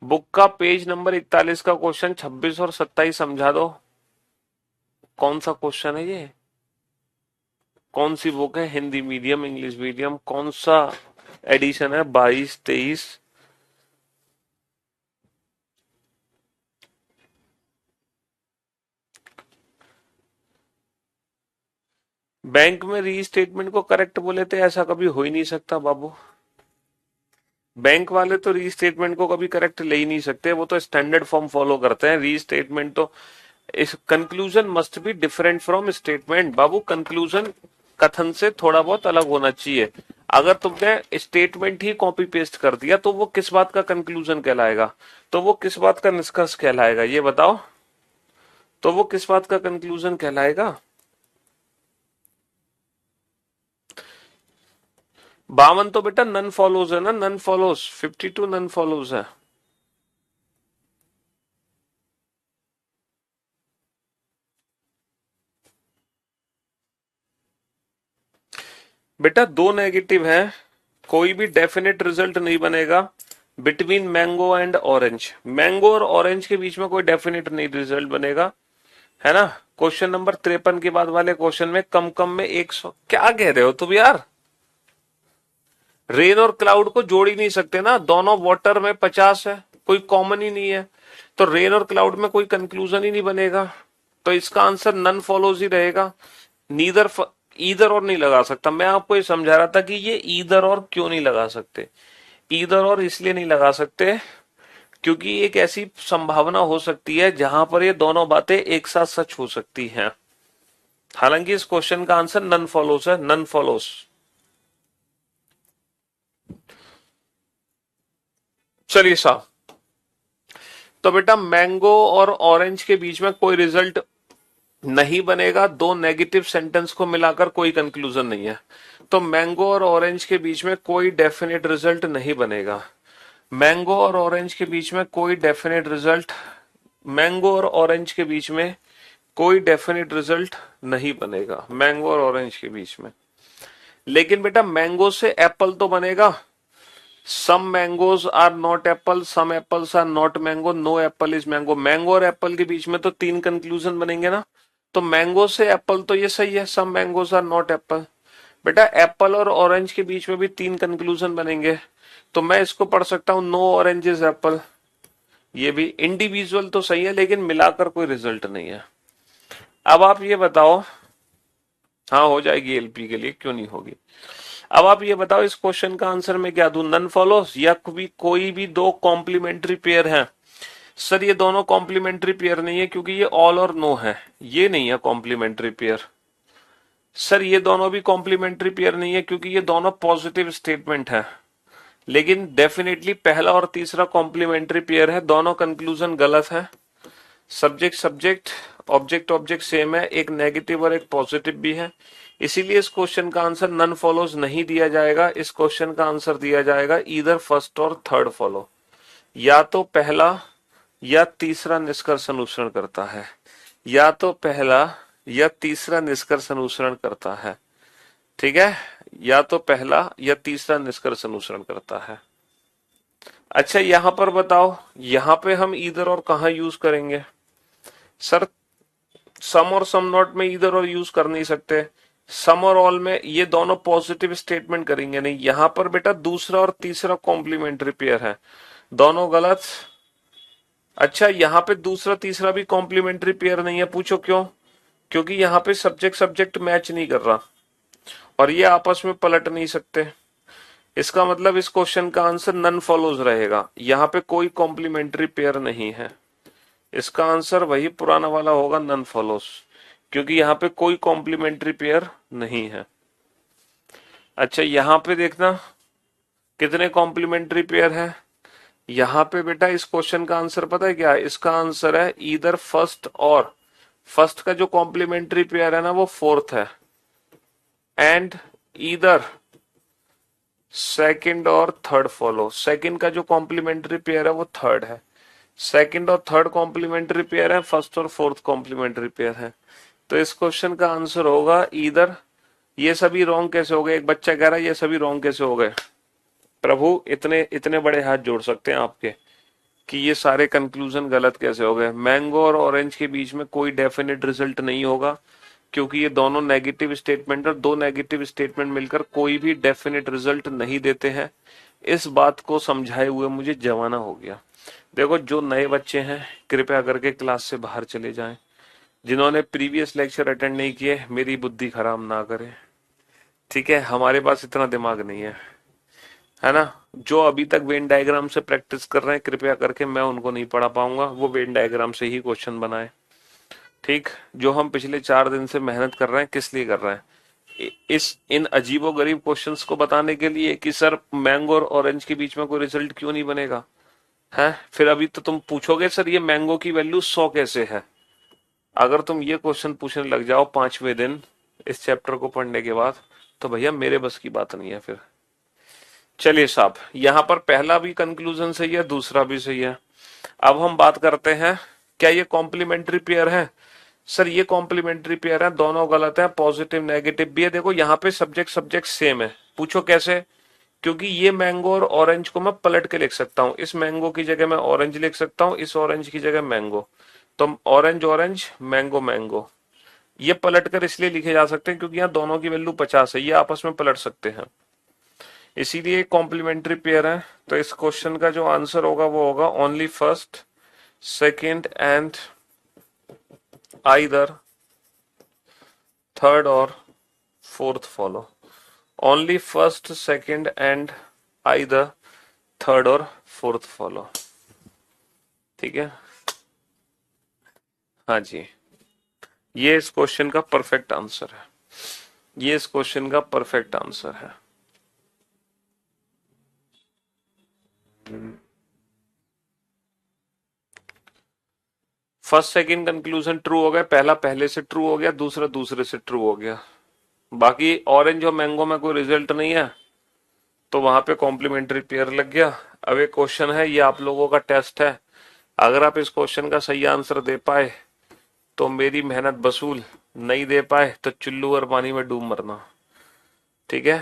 बुक का पेज नंबर 41 का क्वेश्चन 26 और 27 समझा दो। कौन सा क्वेश्चन है ये? कौन सी बुक है? हिंदी मीडियम, इंग्लिश मीडियम, कौन सा एडिशन है? 22, 23? बैंक में री स्टेटमेंट को करेक्ट बोले थे, ऐसा कभी हो ही नहीं सकता बाबू। बैंक वाले तो री स्टेटमेंट को कभी करेक्ट ले ही नहीं सकते, वो तो स्टैंडर्ड फॉर्म फॉलो करते हैं। री स्टेटमेंट तो इस conclusion must be different from statement Babu. Conclusion कथन से थोड़ा बहुत अलग होना चाहिए। अगर तुमने स्टेटमेंट ही कॉपी पेस्ट कर दिया तो वो किस बात का कंक्लूजन कहलाएगा? तो वो किस बात का निष्कर्ष कहलाएगा ये बताओ? तो वो किस बात का कंक्लूजन कहलाएगा? 52 तो बेटा नन फॉलोज है ना, नन फॉलोज। 52 नन फॉलोज है। बेटा दो नेगेटिव है, कोई भी डेफिनेट रिजल्ट नहीं बनेगा between mango and orange. Mango और ऑरेंज के बीच में कोई डेफिनेट नहीं रिजल्ट बनेगा, है ना। क्वेश्चन नंबर 53 के बाद वाले क्वेश्चन में कम कम में 100, क्या कह रहे हो तुम यार? रेन और क्लाउड को जोड़ ही नहीं सकते ना, दोनों वाटर में 50 है, कोई कॉमन ही नहीं है। तो रेन और क्लाउड में कोई कंक्लूजन ही नहीं बनेगा, तो इसका आंसर नन फॉलोज ही रहेगा। नीदर ईदर और नहीं लगा सकता। मैं आपको ये समझा रहा था कि ये ईदर और क्यों नहीं लगा सकते। ईदर और इसलिए नहीं लगा सकते क्योंकि एक ऐसी संभावना हो सकती है जहां पर ये दोनों बातें एक साथ सच हो सकती हैं। हालांकि इस क्वेश्चन का आंसर नन फॉलोस है, नन फॉलोस। चलिए साहब, तो बेटा मैंगो और ऑरेंज के बीच में कोई रिजल्ट नहीं बनेगा, दो नेगेटिव सेंटेंस को मिलाकर कोई कंक्लूजन नहीं है। तो मैंगो और ऑरेंज के बीच में कोई डेफिनेट रिजल्ट नहीं बनेगा। मैंगो और ऑरेंज के बीच में कोई डेफिनेट रिजल्ट, मैंगो और ऑरेंज के बीच में कोई डेफिनेट रिजल्ट नहीं बनेगा, मैंगो और ऑरेंज के बीच में। लेकिन बेटा मैंगो से एप्पल तो बनेगा। Some mangoes are not apple, some apples are not mango, no apple is mango. Mango और एप्पल के बीच में तो तीन कंक्लूजन बनेंगे ना। तो मैंगो से एप्पल तो ये सही है, some mangoes are not Apple. बेटा एप्पल और ऑरेंज के बीच में भी तीन कंक्लूजन बनेंगे, तो मैं इसको पढ़ सकता हूं नो ऑरेंज इज एप्पल। ये भी इंडिविजुअल तो सही है लेकिन मिलाकर कोई रिजल्ट नहीं है। अब आप ये बताओ, हाँ हो जाएगी एलपी के लिए, क्यों नहीं होगी। अब आप ये बताओ इस क्वेश्चन का आंसर मैं क्या दूं, नन फॉलोस या कोई भी दो कॉम्प्लीमेंट्री पेयर हैं। सर ये दोनों कॉम्प्लीमेंट्री पेयर नहीं है क्योंकि ये ऑल और नो है, ये नहीं है कॉम्प्लीमेंट्री पेयर। सर ये दोनों भी कॉम्प्लीमेंट्री पेयर नहीं है क्योंकि ये दोनों पॉजिटिव स्टेटमेंट है। लेकिन डेफिनेटली पहला और तीसरा कॉम्प्लीमेंट्री पेयर है, दोनों कंक्लूजन गलत है। Subject subject, object object same है, एक नेगेटिव और एक पॉजिटिव भी है। इसीलिए इस क्वेश्चन का आंसर नन फॉलोज नहीं दिया जाएगा, इस क्वेश्चन का आंसर दिया जाएगा इधर फर्स्ट और थर्ड फॉलो। या तो पहला या तीसरा निष्कर्ष अनुसरण करता है, या तो पहला या तीसरा निष्कर्ष अनुसरण करता है। ठीक है, या तो पहला या तीसरा निष्कर्ष अनुसरण करता है। अच्छा यहां पर बताओ, यहां पे हम इधर और कहां यूज करेंगे। सर सम और सम नॉट में इधर और यूज कर नहीं सकते, सम और ऑल में ये दोनों पॉजिटिव स्टेटमेंट करेंगे नहीं। यहां पर बेटा दूसरा और तीसरा कॉम्प्लीमेंट्री पेयर है, दोनों गलत। अच्छा यहां पे दूसरा तीसरा भी कॉम्प्लीमेंट्री पेयर नहीं है, पूछो क्यों। क्योंकि यहां पे सब्जेक्ट सब्जेक्ट मैच नहीं कर रहा और ये आपस में पलट नहीं सकते। इसका मतलब इस क्वेश्चन का आंसर नन फॉलोज रहेगा, यहां पे कोई कॉम्प्लीमेंट्री पेयर नहीं है। इसका आंसर वही पुराना वाला होगा, नन फॉलोज, क्योंकि यहां पे कोई कॉम्प्लीमेंट्री पेयर नहीं है। अच्छा यहां पे देखना कितने कॉम्प्लीमेंट्री पेयर है। यहां पे बेटा इस क्वेश्चन का आंसर पता है क्या है, इसका आंसर है इधर फर्स्ट, और फर्स्ट का जो कॉम्प्लीमेंट्री पेयर है ना वो फोर्थ है, एंड इधर सेकंड और थर्ड फॉलो। सेकंड का जो कॉम्प्लीमेंट्री पेयर है वो थर्ड है, सेकंड और थर्ड कॉम्प्लीमेंट्री पेयर है, फर्स्ट और फोर्थ कॉम्प्लीमेंट्री पेयर है। तो इस क्वेश्चन का आंसर होगा इधर। ये सभी रॉन्ग कैसे हो गए, एक बच्चा कह रहा है ये सभी रॉन्ग कैसे हो गए। प्रभु इतने इतने बड़े हाथ जोड़ सकते हैं आपके कि ये सारे कंक्लूजन गलत कैसे हो गए। मैंगो और ऑरेंज के बीच में कोई डेफिनेट रिजल्ट नहीं होगा क्योंकि ये दोनों नेगेटिव स्टेटमेंट, और दो नेगेटिव स्टेटमेंट मिलकर कोई भी डेफिनेट रिजल्ट नहीं देते हैं। इस बात को समझाए हुए मुझे जमाना हो गया। देखो जो नए बच्चे हैं कृपया करके क्लास से बाहर चले जाएं, जिन्होंने प्रीवियस लेक्चर अटेंड नहीं किए मेरी बुद्धि खराब ना करें। ठीक है, हमारे पास इतना दिमाग नहीं है ना। जो अभी तक वेन डायग्राम से प्रैक्टिस कर रहे हैं कृपया करके मैं उनको नहीं पढ़ा पाऊंगा, वो वेन डायग्राम से ही क्वेश्चन बनाए। ठीक, जो हम पिछले 4 दिन से मेहनत कर रहे हैं किस लिए कर रहे हैं, इस इन अजीबो गरीब क्वेश्चंस को बताने के लिए कि सर मैंगो और ऑरेंज के बीच में कोई रिजल्ट क्यों नहीं बनेगा है। फिर अभी तो तुम पूछोगे सर ये मैंगो की वैल्यू 100 कैसे है। अगर तुम ये क्वेश्चन पूछने लग जाओ 5वें दिन इस चैप्टर को पढ़ने के बाद, तो भैया मेरे बस की बात नहीं है फिर। चलिए साहब, यहां पर पहला भी कंक्लूजन सही है, दूसरा भी सही है। अब हम बात करते हैं क्या ये कॉम्प्लीमेंट्री पेयर है। सर ये कॉम्प्लीमेंट्री पेयर है, दोनों गलत है, पॉजिटिव नेगेटिव भी है। देखो यहाँ पे सब्जेक्ट सब्जेक्ट सेम है, पूछो कैसे। क्योंकि ये मैंगो और ऑरेंज को मैं पलट के लिख सकता हूँ, इस मैंगो की जगह मैं ऑरेंज लिख सकता हूँ, इस ऑरेंज की जगह मैंगो। तो ऑरेंज ऑरेंज, मैंगो मैंगो, ये पलट कर इसलिए लिखे जा सकते हैं क्योंकि यहाँ दोनों की वैल्यू 50 है, ये आपस में पलट सकते हैं, इसीलिए कॉम्प्लीमेंट्री पेयर है। तो इस क्वेश्चन का जो आंसर होगा वो होगा only first, second and either third or fourth follow. Only first, second and either third or fourth follow. ठीक है, हाँ जी, ये इस क्वेश्चन का परफेक्ट आंसर है। ये इस क्वेश्चन का परफेक्ट आंसर है। फर्स्ट सेकंड कंक्लूजन ट्रू हो गया, पहला पहले से ट्रू हो गया, दूसरा दूसरे से ट्रू हो गया। बाकी ऑरेंज और मैंगो में कोई रिजल्ट नहीं है, तो वहां पे कॉम्प्लीमेंट्री पेयर लग गया। अब एक क्वेश्चन है, ये आप लोगों का टेस्ट है। अगर आप इस क्वेश्चन का सही आंसर दे पाए तो मेरी मेहनत वसूल, नहीं दे पाए तो चुल्लू और पानी में डूब मरना। ठीक है,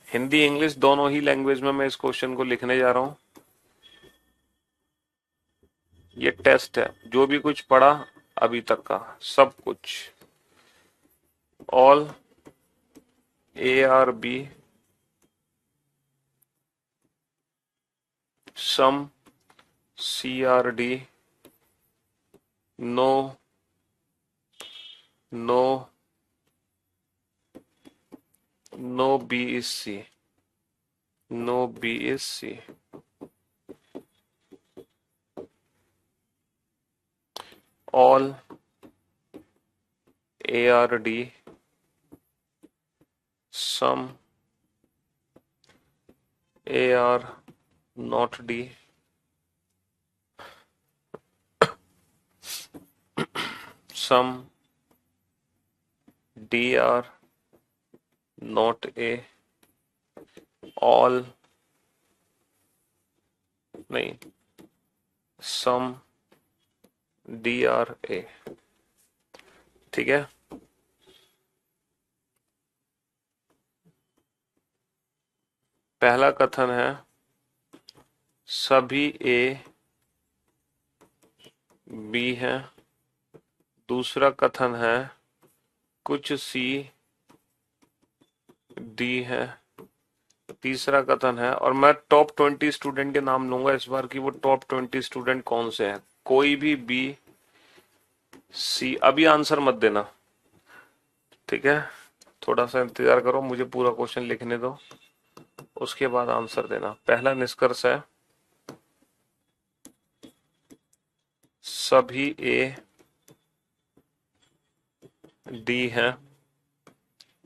हिंदी इंग्लिश दोनों ही लैंग्वेज में मैं इस क्वेश्चन को लिखने जा रहा हूं। ये टेस्ट है, जो भी कुछ पढ़ा अभी तक का सब कुछ, all A are B some C are D no no no B is C, no B is C, all A are D some A are not D, some D are not A, all नहीं, some D R A. ठीक है, पहला कथन है सभी A B है, दूसरा कथन है कुछ सी डी है, तीसरा कथन है, और मैं टॉप 20 स्टूडेंट के नाम लूंगा इस बार की वो टॉप 20 स्टूडेंट कौन से हैं। कोई भी बी सी, अभी आंसर मत देना, ठीक है, थोड़ा सा इंतजार करो, मुझे पूरा क्वेश्चन लिखने दो, उसके बाद आंसर देना। पहला निष्कर्ष है सभी ए डी है,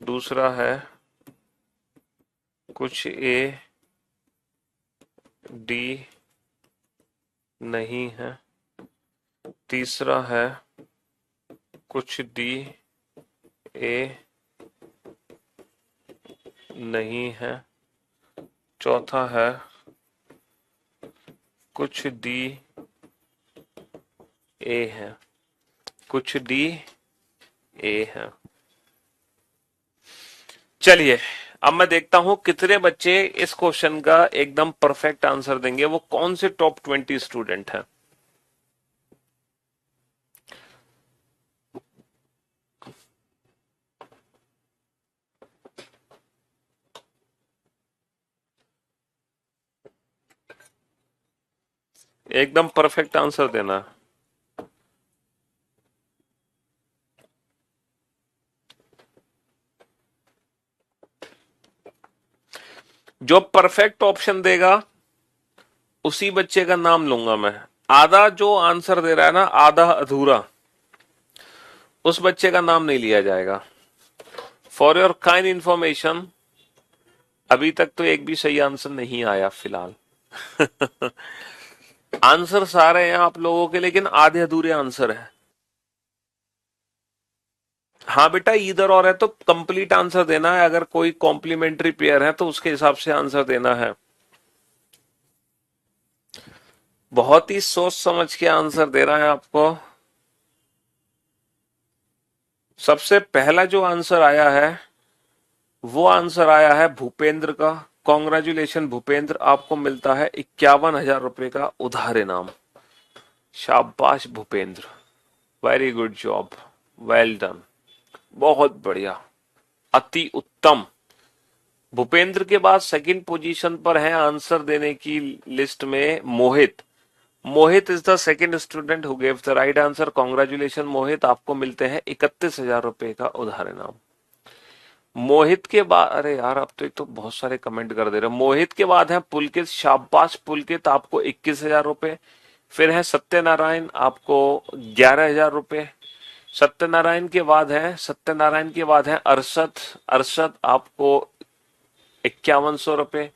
दूसरा है कुछ ए डी नहीं है, तीसरा है कुछ डी ए नहीं है, चौथा है कुछ डी ए है, कुछ डी ए है। चलिए, अब मैं देखता हूं कितने बच्चे इस क्वेश्चन का एकदम परफेक्ट आंसर देंगे, वो कौन से टॉप 20 स्टूडेंट हैं। एकदम परफेक्ट आंसर देना। जो परफेक्ट ऑप्शन देगा उसी बच्चे का नाम लूंगा मैं। आधा जो आंसर दे रहा है ना, आधा अधूरा, उस बच्चे का नाम नहीं लिया जाएगा। फॉर योर काइंड इंफॉर्मेशन, अभी तक तो एक भी सही आंसर नहीं आया फिलहाल। आंसर सारे हैं आप लोगों के, लेकिन आधे अधूरे आंसर है। हाँ बेटा, इधर और है तो कंप्लीट आंसर देना है, अगर कोई कॉम्प्लीमेंट्री पेयर है तो उसके हिसाब से आंसर देना है। बहुत ही सोच समझ के आंसर दे रहा है आपको। सबसे पहला जो आंसर आया है वो आंसर आया है भूपेंद्र का। कॉन्ग्रेचुलेशन भूपेंद्र, आपको मिलता है 51,000 रुपए का उधार इनाम। शाबाश Bhupendra, very good job, well done, बहुत बढ़िया, अति उत्तम। भूपेंद्र के बाद सेकंड पोजीशन पर है आंसर देने की लिस्ट में Mohit. Mohit is the second student who gave the right answer. Congratulation Mohit, आपको मिलते हैं 31,000 रुपए का उधार इनाम। मोहित के बाद, अरे यार अब तो एक तो बहुत सारे कमेंट कर दे रहे हो। मोहित के बाद है पुलकित, शाबाश पुलकित, आपको 21,000 रुपए। फिर है सत्यनारायण, आपको 11,000 रुपए। सत्यनारायण के बाद है अरशद। अरशद आपको 5100 रुपए।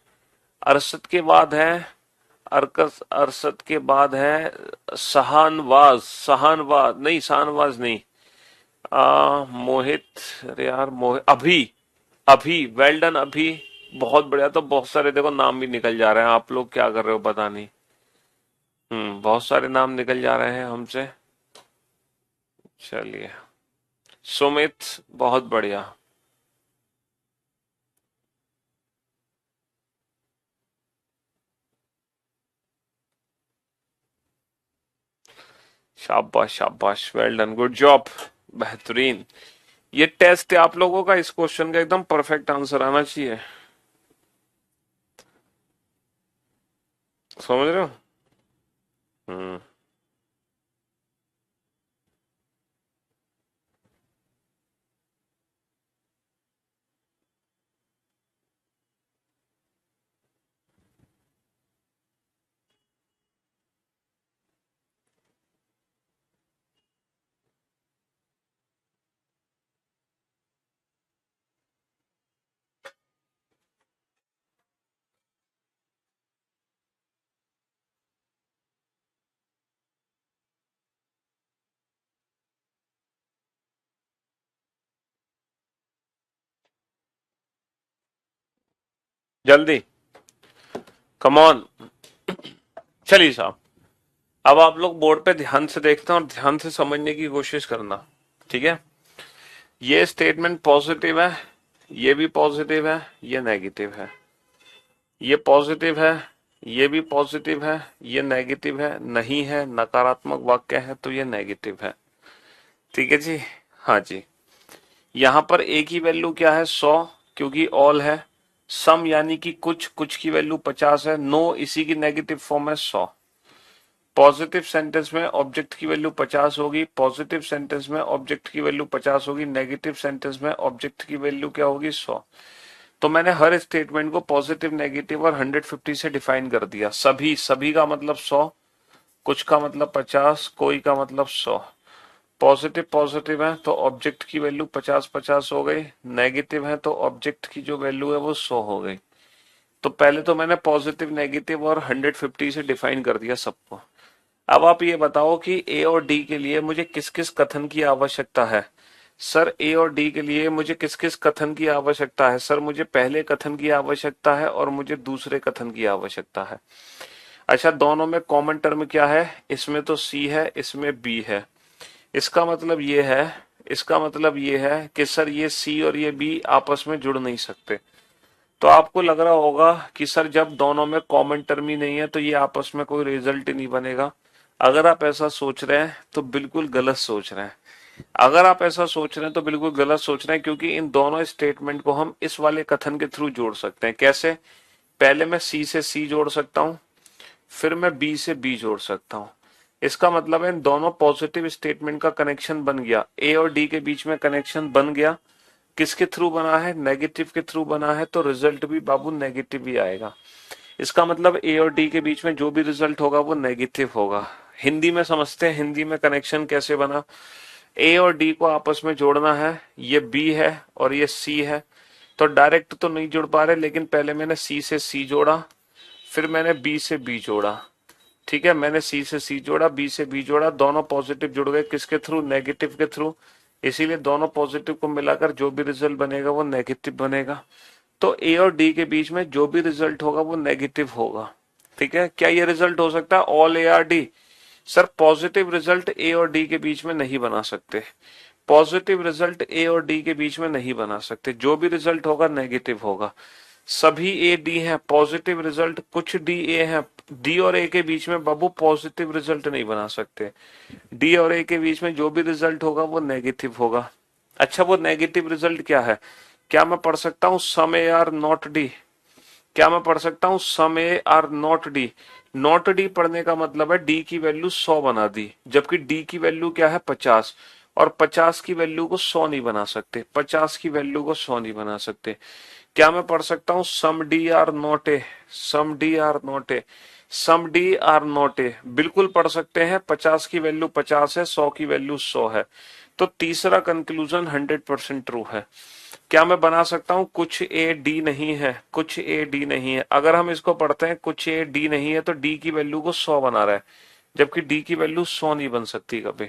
अरशद के बाद है अरकस। अरशद के बाद है सहानवाज। सहानवाज नहीं, शाहनवाज नहीं। मोहित, अरे यार मोहित, अभी, अभी वेल डन अभी। बहुत बढ़िया। तो बहुत सारे देखो नाम भी निकल जा रहे हैं, आप लोग क्या कर रहे हो पता नहीं। बहुत सारे नाम निकल जा रहे हैं हमसे। चलिए, सुमित, बहुत बढ़िया। शाबाश शाबाश, वेल डन, गुड जॉब, बेहतरीन। ये टेस्ट है आप लोगों का, इस क्वेश्चन का एकदम परफेक्ट आंसर आना चाहिए। समझ रहे हो? हम्म। जल्दी, कम ऑन। चलिए साहब, अब आप लोग बोर्ड पे ध्यान से देखना और ध्यान से समझने की कोशिश करना। ठीक है? ये स्टेटमेंट पॉजिटिव है, ये भी पॉजिटिव है, ये नेगेटिव है। ये पॉजिटिव है, ये भी पॉजिटिव है, ये नेगेटिव है, नहीं है, नकारात्मक वाक्य है तो ये नेगेटिव है। ठीक है जी? हाँ जी। यहां पर एक ही वैल्यू क्या है? 100, क्योंकि ऑल है। सम यानी कि कुछ, कुछ की वैल्यू 50 है। नो इसी की नेगेटिव फॉर्म है 100। पॉजिटिव सेंटेंस में ऑब्जेक्ट की वैल्यू 50 होगी, पॉजिटिव सेंटेंस में ऑब्जेक्ट की वैल्यू 50 होगी, नेगेटिव सेंटेंस में ऑब्जेक्ट की वैल्यू क्या होगी? 100। तो मैंने हर स्टेटमेंट को पॉजिटिव, नेगेटिव और 150 से डिफाइन कर दिया। सभी, सभी का मतलब 100, कुछ का मतलब 50, कोई का मतलब 100। पॉजिटिव पॉजिटिव है तो ऑब्जेक्ट की वैल्यू 50-50 हो गई, नेगेटिव है तो ऑब्जेक्ट की जो वैल्यू है वो 100 हो गई। तो पहले तो मैंने पॉजिटिव, नेगेटिव और 150 से डिफाइन कर दिया सबको। अब आप ये बताओ कि ए और डी के लिए मुझे किस किस कथन की आवश्यकता है। सर ए और डी के लिए मुझे किस किस कथन की आवश्यकता है? सर मुझे पहले कथन की आवश्यकता है और मुझे दूसरे कथन की आवश्यकता है। अच्छा, दोनों में कॉमन टर्म क्या है? इसमें तो सी है, इसमें बी है। इसका मतलब ये है, इसका मतलब ये है कि सर ये सी और ये बी आपस में जुड़ नहीं सकते। तो आपको लग रहा होगा कि सर जब दोनों में कॉमन टर्म ही नहीं है तो ये आपस में कोई रिजल्ट ही नहीं बनेगा। अगर आप ऐसा सोच रहे हैं तो बिल्कुल गलत सोच रहे हैं। अगर आप ऐसा सोच रहे हैं तो बिल्कुल गलत सोच रहे हैं, क्योंकि इन दोनों स्टेटमेंट को हम इस वाले कथन के थ्रू जोड़ सकते हैं। कैसे? पहले मैं सी से सी जोड़ सकता हूं, फिर मैं बी से बी जोड़ सकता हूं। इसका मतलब है इन दोनों पॉजिटिव स्टेटमेंट का कनेक्शन बन गया, ए और डी के बीच में कनेक्शन बन गया। किसके थ्रू बना है? नेगेटिव के थ्रू बना है, तो रिजल्ट भी बाबू नेगेटिव ही आएगा। इसका मतलब ए और डी के बीच में जो भी रिजल्ट होगा वो नेगेटिव होगा। हिंदी में समझते हैं, हिंदी में कनेक्शन कैसे बना। ए और डी को आपस में जोड़ना है, ये बी है और ये सी है। तो डायरेक्ट तो नहीं जुड़ पा रहे, लेकिन पहले मैंने सी से सी जोड़ा, फिर मैंने बी से बी जोड़ा। ठीक है, मैंने सी से सी जोड़ा, बी से बी जोड़ा, दोनों पॉजिटिव जुड़ गए। किसके थ्रू? नेगेटिव के थ्रू। इसीलिए दोनों पॉजिटिव को मिलाकर जो भी रिजल्ट बनेगा वो नेगेटिव बनेगा। तो ए और डी के बीच में जो भी रिजल्ट होगा वो नेगेटिव होगा। ठीक है? क्या ये रिजल्ट हो सकता है all A are D? Sir positive result A और डी के बीच में नहीं बना सकते। पॉजिटिव रिजल्ट ए और डी के बीच में नहीं बना सकते। जो भी रिजल्ट होगा नेगेटिव होगा। सभी ए डी हैं, पॉजिटिव रिजल्ट कुछ डी ए हैं। डी और ए के बीच में बाबू पॉजिटिव रिजल्ट नहीं बना सकते। डी और ए के बीच में जो भी रिजल्ट होगा वो नेगेटिव होगा। अच्छा, वो नेगेटिव रिजल्ट क्या है? क्या मैं पढ़ सकता हूं some A are not D? क्या मैं पढ़ सकता हूं some A are not D? Not D पढ़ने का मतलब है डी की वैल्यू 100 बना दी, जबकि डी की वैल्यू क्या है? 50। और 50 की वैल्यू को 100 नहीं बना सकते, 50 की वैल्यू को 100 नहीं बना सकते। क्या मैं पढ़ सकता हूं some D are not A, some D are not A, some D are not A, बिल्कुल पढ़ सकते हैं। 50 की वैल्यू 50 है, 100 की वैल्यू 100 है। तो तीसरा कंक्लूजन 100% ट्रू है। क्या मैं बना सकता हूं कुछ ए डी नहीं है, कुछ ए डी नहीं है। अगर हम इसको पढ़ते हैं कुछ ए डी नहीं है तो डी की वैल्यू को 100 बना रहा है, जबकि डी की वैल्यू 100 नहीं बन सकती कभी।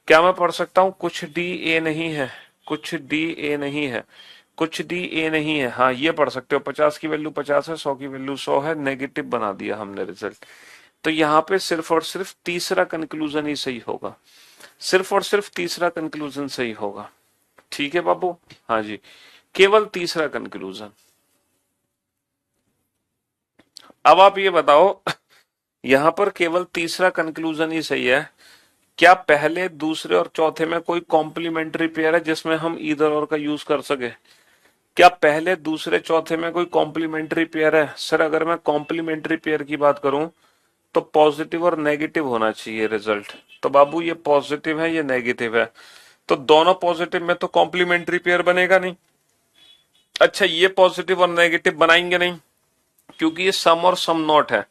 क्या मैं पढ़ सकता हूं कुछ डी ए नहीं है, कुछ डी ए नहीं है, कुछ डी ए नहीं है। हाँ ये पढ़ सकते हो, 50 की वैल्यू 50 है, 100 की वैल्यू 100 है, नेगेटिव बना दिया हमने रिजल्ट। तो यहाँ पे सिर्फ और सिर्फ तीसरा कंक्लूजन ही सही होगा, सिर्फ और सिर्फ तीसरा कंक्लूजन सही होगा। ठीक है बाबू, हाँ जी, केवल तीसरा कंक्लूजन। अब आप ये बताओ, यहां पर केवल तीसरा कंक्लूजन ही सही है। क्या पहले दूसरे और चौथे में कोई कॉम्प्लीमेंट्री पेयर है जिसमें हम ईदर और का यूज कर सके? क्या पहले दूसरे चौथे में कोई कॉम्प्लीमेंट्री पेयर है? सर अगर मैं कॉम्प्लीमेंट्री पेयर की बात करूं तो पॉजिटिव और नेगेटिव होना चाहिए रिजल्ट। तो बाबू ये पॉजिटिव है, ये नेगेटिव है, तो दोनों पॉजिटिव में तो कॉम्प्लीमेंट्री पेयर बनेगा नहीं। अच्छा ये पॉजिटिव और नेगेटिव बनाएंगे नहीं क्योंकि ये सम और सम नॉट है।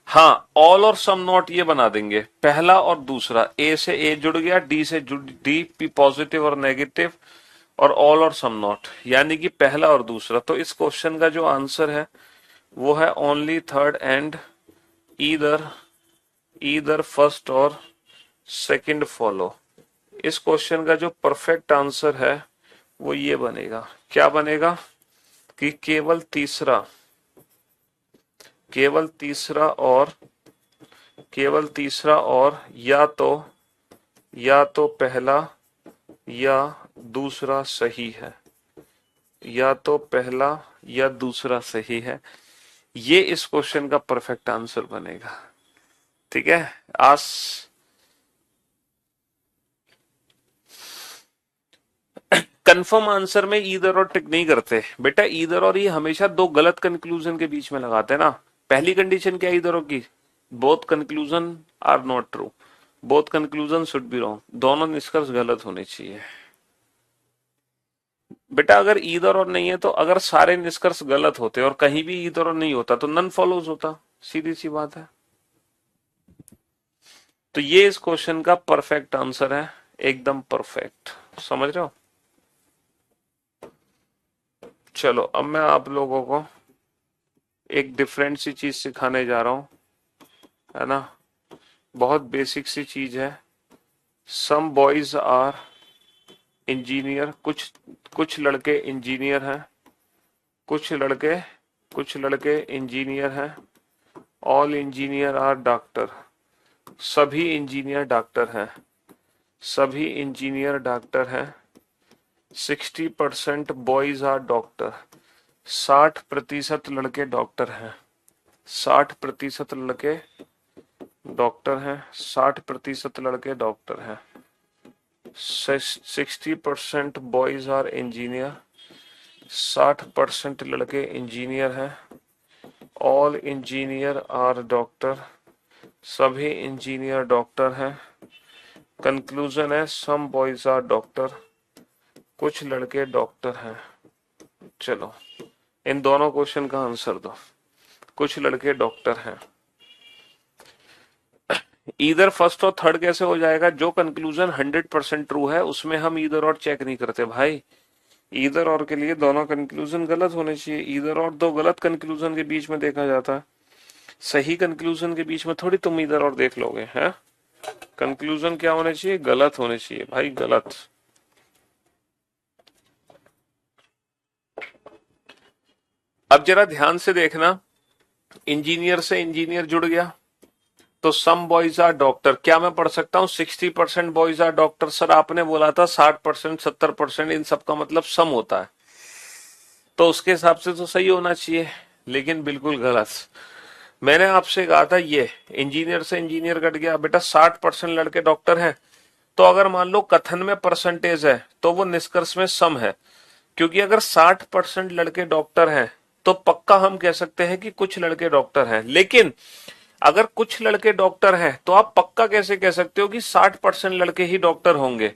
हाँ ऑल और सम नॉट ये बना देंगे, पहला और दूसरा, ए से ए जुड़ गया, डी से जुड़ डी, पॉजिटिव और नेगेटिव, और ऑल और सम नॉट, यानी कि पहला और दूसरा। तो इस क्वेश्चन का जो आंसर है वो है only third and either, either first और सेकंड फॉलो। इस क्वेश्चन का जो परफेक्ट आंसर है वो ये बनेगा। क्या बनेगा कि केवल तीसरा, केवल तीसरा और, केवल तीसरा और या तो पहला या दूसरा सही है, या तो पहला या दूसरा सही है। ये इस क्वेश्चन का परफेक्ट आंसर बनेगा। ठीक है, आस कंफर्म आंसर में ईदर और टिक नहीं करते बेटा, ईदर और ये हमेशा दो गलत कंक्लूजन के बीच में लगाते हैं ना। पहली कंडीशन क्या है ईदर और की? Both conclusion are not true, both conclusion should be wrong, दोनों निष्कर्ष गलत होने चाहिए। बेटा अगर ईदर और नहीं है तो अगर सारे निष्कर्ष गलत होते और कहीं भी ईदर और नहीं होता तो नन फॉलोज होता, सीधी सी बात है। तो ये इस क्वेश्चन का परफेक्ट आंसर है, एकदम परफेक्ट। समझ रहे हो? चलो अब मैं आप लोगों को एक डिफरेंट सी चीज सिखाने जा रहा हूं, है ना। बहुत बेसिक सी चीज है। सम बॉयज आर इंजीनियर, कुछ लड़के इंजीनियर हैं, कुछ लड़के इंजीनियर हैं। ऑल इंजीनियर आर डॉक्टर, सभी इंजीनियर डॉक्टर हैं, सभी इंजीनियर डॉक्टर हैं। 60% बॉयज आर डॉक्टर, 60% लड़के डॉक्टर हैं, 60% लड़के डॉक्टर हैं, 60% लड़के डॉक्टर हैं। 60% बॉयज आर इंजीनियर, 60% लड़के इंजीनियर हैं। ऑल इंजीनियर आर डॉक्टर, सभी इंजीनियर डॉक्टर हैं। कंक्लूजन है सम बॉयज आर डॉक्टर, कुछ लड़के डॉक्टर हैं। चलो इन दोनों क्वेश्चन का आंसर दो। कुछ लड़के डॉक्टर हैं, इधर फर्स्ट और थर्ड कैसे हो जाएगा? जो कंक्लूजन 100% ट्रू है उसमें हम इधर और चेक नहीं करते भाई। इधर और के लिए दोनों कंक्लूजन गलत होने चाहिए। इधर और दो गलत कंक्लूजन के बीच में देखा जाता है, सही कंक्लूजन के बीच में थोड़ी तुम इधर और देख लोगे हैं। कंक्लूजन क्या होने चाहिए? गलत होने चाहिए भाई, गलत। अब जरा ध्यान से देखना, इंजीनियर से इंजीनियर जुड़ गया तो सम बॉयज आर डॉक्टर। क्या मैं पढ़ सकता हूं 60% बॉयज आर डॉक्टर? सर आपने बोला था 60%, 70%, इन सब का मतलब सम होता है, तो उसके हिसाब से तो सही होना चाहिए, लेकिन बिल्कुल गलत। मैंने आपसे कहा था ये इंजीनियर से इंजीनियर कट गया बेटा, 60% लड़के डॉक्टर हैं, तो अगर मान लो कथन में परसेंटेज है तो वो निष्कर्ष में सम है, क्योंकि अगर 60% लड़के डॉक्टर हैं तो पक्का हम कह सकते हैं कि कुछ लड़के डॉक्टर हैं। लेकिन अगर कुछ लड़के डॉक्टर हैं तो आप पक्का कैसे कह सकते हो कि 60% लड़के ही डॉक्टर होंगे?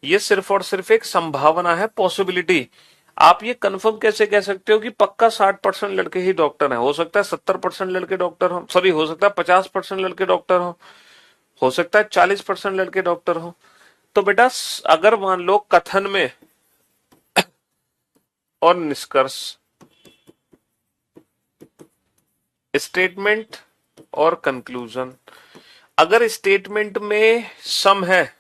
ये सिर्फ और सिर्फ एक संभावना है, पॉसिबिलिटी। आप ये कंफर्म कैसे कह सकते हो कि पक्का 60% लड़के ही डॉक्टर हैं? हो सकता है 70% लड़के डॉक्टर हो, सॉरी हो सकता है 50% लड़के डॉक्टर हो सकता है 40% लड़के डॉक्टर हो। तो बेटा अगर मान लो कथन में और निष्कर्ष, स्टेटमेंट और कंक्लूजन, अगर स्टेटमेंट में सम है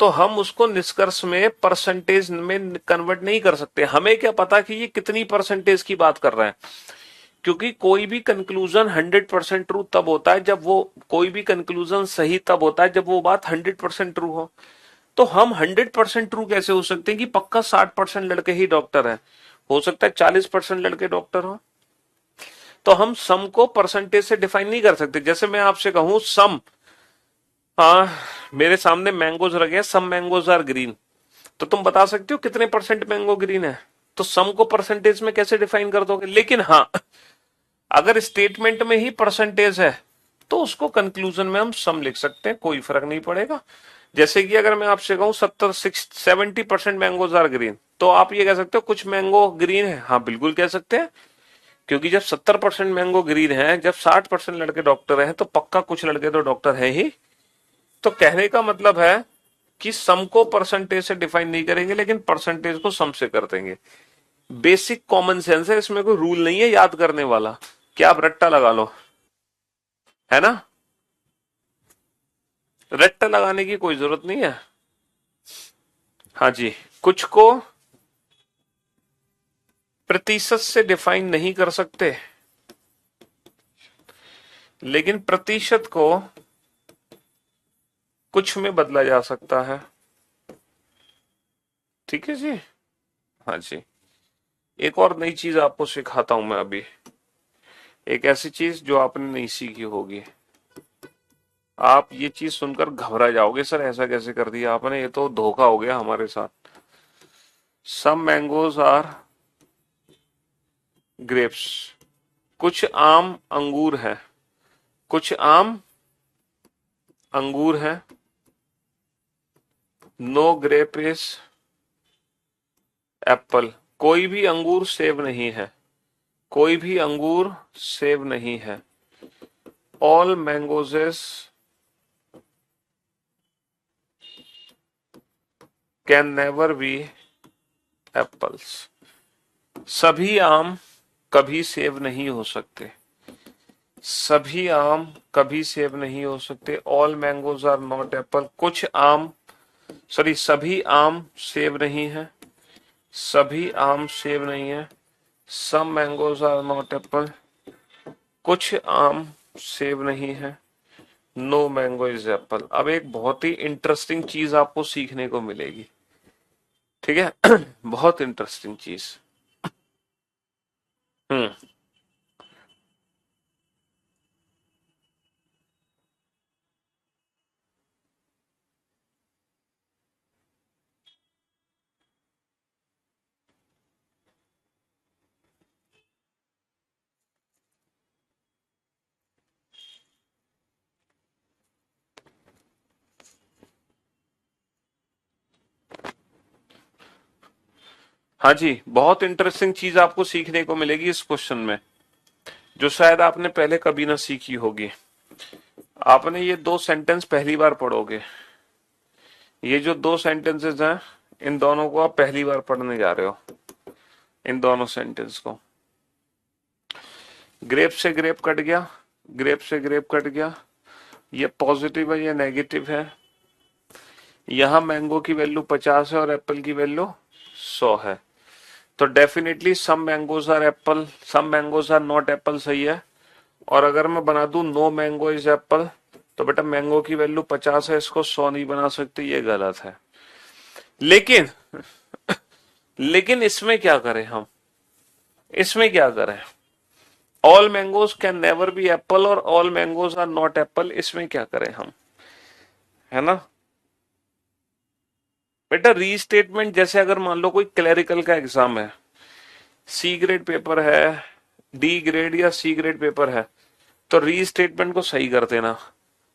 तो हम उसको निष्कर्ष में परसेंटेज में कन्वर्ट नहीं कर सकते। हमें क्या पता कि ये कितनी परसेंटेज की बात कर रहा है, क्योंकि कोई भी कंक्लूजन 100% ट्रू तब होता है जब वो, कोई भी कंक्लूजन सही तब होता है जब वो बात 100% ट्रू हो। तो हम 100% ट्रू कैसे हो सकते हैं कि पक्का 60% लड़के ही डॉक्टर हैं? हो सकता है 40% लड़के डॉक्टर हो। तो हम सम को परसेंटेज से डिफाइन नहीं कर सकते। जैसे मैं आपसे कहूं सम, हाँ मेरे सामने मैंगोज रखे हैं, सम मैंगोज आर ग्रीन, तो तुम बता सकते हो कितने परसेंट मैंगो ग्रीन है? तो सम को परसेंटेज में कैसे डिफाइन कर दोगे? लेकिन हाँ, अगर स्टेटमेंट में ही परसेंटेज है तो उसको कंक्लूजन में हम सम लिख सकते हैं, कोई फर्क नहीं पड़ेगा। जैसे कि अगर मैं आपसे कहूं 70% मैंगोज आर ग्रीन, तो आप ये कह सकते हो कुछ मैंगो ग्रीन है? हाँ बिल्कुल कह सकते हैं, क्योंकि जब 70% मैंगो ग्रीन है, जब 60% लड़के डॉक्टर हैं, तो पक्का कुछ लड़के तो डॉक्टर है ही। तो कहने का मतलब है कि सम को परसेंटेज से डिफाइन नहीं करेंगे, लेकिन परसेंटेज को सम से कर देंगे। बेसिक कॉमन सेंस है, इसमें कोई रूल नहीं है याद करने वाला, क्या आप रट्टा लगा लो, है ना? रट्टा लगाने की कोई जरूरत नहीं है। हाँ जी, कुछ को प्रतिशत से डिफाइन नहीं कर सकते, लेकिन प्रतिशत को कुछ में बदला जा सकता है। ठीक है जी। हाँ जी, एक और नई चीज आपको सिखाता हूं मैं अभी, एक ऐसी चीज जो आपने नहीं सीखी होगी। आप ये चीज सुनकर घबरा जाओगे, सर ऐसा कैसे कर दिया आपने, ये तो धोखा हो गया हमारे साथ। सम मैंगोज आर ग्रेप्स, कुछ आम अंगूर है, कुछ आम अंगूर है। नो ग्रेप इज एप्पल, कोई भी अंगूर सेब नहीं है, कोई भी अंगूर सेब नहीं है। All mangoes can never be apples, सभी आम कभी सेब नहीं हो सकते, सभी आम कभी सेब नहीं हो सकते। All mangoes are not apple, कुछ आम, सॉरी सभी आम सेब नहीं है, सभी आम सेब नहीं है। Some mangoes are not apple, कुछ आम सेब नहीं है। No mango is apple. अब एक बहुत ही इंटरेस्टिंग चीज आपको सीखने को मिलेगी, ठीक है? बहुत इंटरेस्टिंग चीज। हम्म। हाँ जी, बहुत इंटरेस्टिंग चीज आपको सीखने को मिलेगी इस क्वेश्चन में, जो शायद आपने पहले कभी ना सीखी होगी। आपने ये दो सेंटेंस पहली बार पढ़ोगे, ये जो दो सेंटेंसेस हैं, इन दोनों को आप पहली बार पढ़ने जा रहे हो, इन दोनों सेंटेंस को। ग्रेप से ग्रेप कट गया, ग्रेप से ग्रेप कट गया, ये पॉजिटिव है, ये नेगेटिव है। यहां मैंगो की वैल्यू 50 है और एप्पल की वैल्यू 100 है। तो definitely some mangoes are apple, some mangoes are not apple सही है। और अगर मैं बना दूं नो मैंगो इज एप्पल, तो बेटा मैंगो की वैल्यू 50 है, इसको 100 नहीं बना सकते, ये गलत है। लेकिन लेकिन इसमें क्या करें हम, इसमें क्या करें? All mangoes can never be apple और all mangoes are not apple, इसमें क्या करें हम, है ना? बेटा रीस्टेटमेंट, जैसे अगर मान लो कोई क्लरिकल का एग्जाम है, सी ग्रेड पेपर है, डी ग्रेड या सी ग्रेड पेपर है, तो रीस्टेटमेंट को सही कर देना।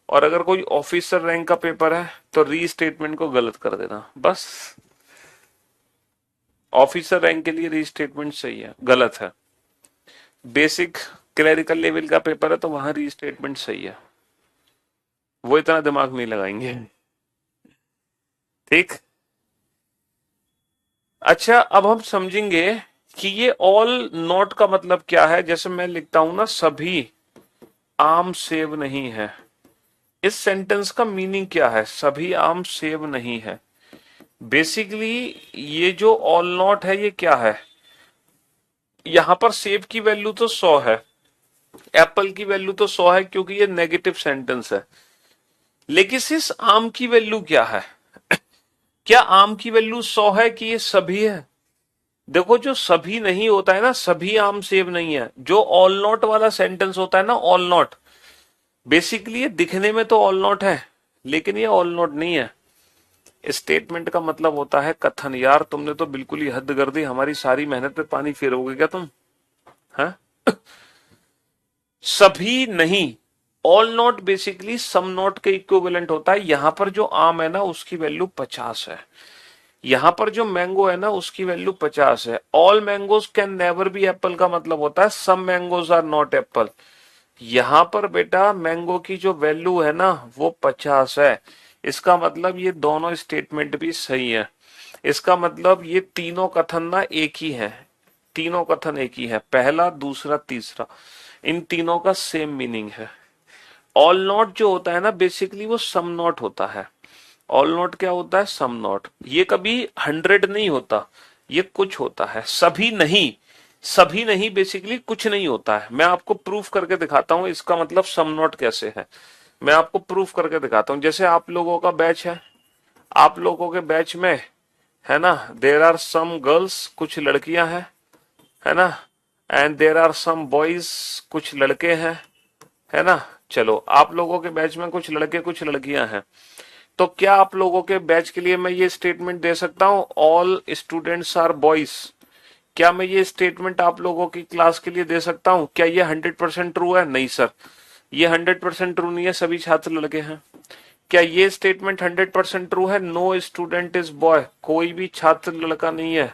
और अगर कोई ऑफिसर रैंक का पेपर है तो रीस्टेटमेंट को गलत कर देना बस। ऑफिसर रैंक के लिए रीस्टेटमेंट सही है, गलत है। बेसिक क्लरिकल लेवल का पेपर है तो वहां रीस्टेटमेंट सही है, वो इतना दिमाग नहीं लगाएंगे। ठीक। अच्छा, अब हम समझेंगे कि ये ऑल नॉट का मतलब क्या है। जैसे मैं लिखता हूं ना, सभी आम सेब नहीं है, इस सेंटेंस का मीनिंग क्या है? सभी आम सेब नहीं है। बेसिकली ये जो ऑल नॉट है ये क्या है? यहां पर सेब की वैल्यू तो 100 है, एप्पल की वैल्यू तो 100 है क्योंकि ये नेगेटिव सेंटेंस है। लेकिन इस आम की वैल्यू क्या है? क्या आम की वैल्यू 100 है कि ये सभी है? देखो, जो सभी नहीं होता है ना, सभी आम सेब नहीं है, जो ऑल नॉट वाला सेंटेंस होता है ना, ऑल नॉट, बेसिकली ये दिखने में तो ऑल नॉट है लेकिन ये ऑल नॉट नहीं है। स्टेटमेंट का मतलब होता है कथन। यार तुमने तो बिल्कुल ही हद कर दी, हमारी सारी मेहनत पे पानी फेरोगे क्या तुम? हाँ। सभी नहीं, all not basically some not के इक्विवेलेंट होता है। यहां पर जो आम है ना उसकी वैल्यू 50 है, यहां पर जो मैंगो है ना उसकी वैल्यू 50 है। All mangoes can never be Apple का मतलब होता है some mangoes are not Apple. यहां पर बेटा मैंगो की जो वैल्यू है ना वो 50 है। इसका मतलब ये दोनों स्टेटमेंट भी सही है। इसका मतलब ये तीनों कथन ना एक ही है, तीनों कथन एक ही है, पहला दूसरा तीसरा, इन तीनों का सेम मीनिंग है। ऑल नॉट जो होता है ना बेसिकली वो सम नॉट होता है। ऑल नॉट क्या होता है? Some not. ये कभी 100 नहीं होता, ये कुछ होता है। सभी नहीं, सभी नहीं बेसिकली कुछ नहीं होता है। मैं आपको प्रूफ करके दिखाता हूं इसका मतलब सम नॉट कैसे है। मैं आपको प्रूफ करके दिखाता हूं। जैसे आप लोगों का बैच है, आप लोगों के बैच में है ना, देर आर सम गर्ल्स, कुछ लड़कियां हैं, है ना, and there are some boys, कुछ लड़के हैं, है ना। चलो, आप लोगों के बैच में कुछ लड़के कुछ लड़कियां हैं, तो क्या आप लोगों के बैच के लिए मैं ये स्टेटमेंट दे सकता हूं ऑल स्टूडेंट्स आर बॉयज? क्या मैं ये स्टेटमेंट आप लोगों की क्लास के लिए दे सकता हूं? क्या ये 100% ट्रू है? नहीं सर, ये 100% ट्रू नहीं है, सभी छात्र लड़के हैं। क्या ये स्टेटमेंट 100% ट्रू है? नो स्टूडेंट इज बॉय, कोई भी छात्र लड़का नहीं है।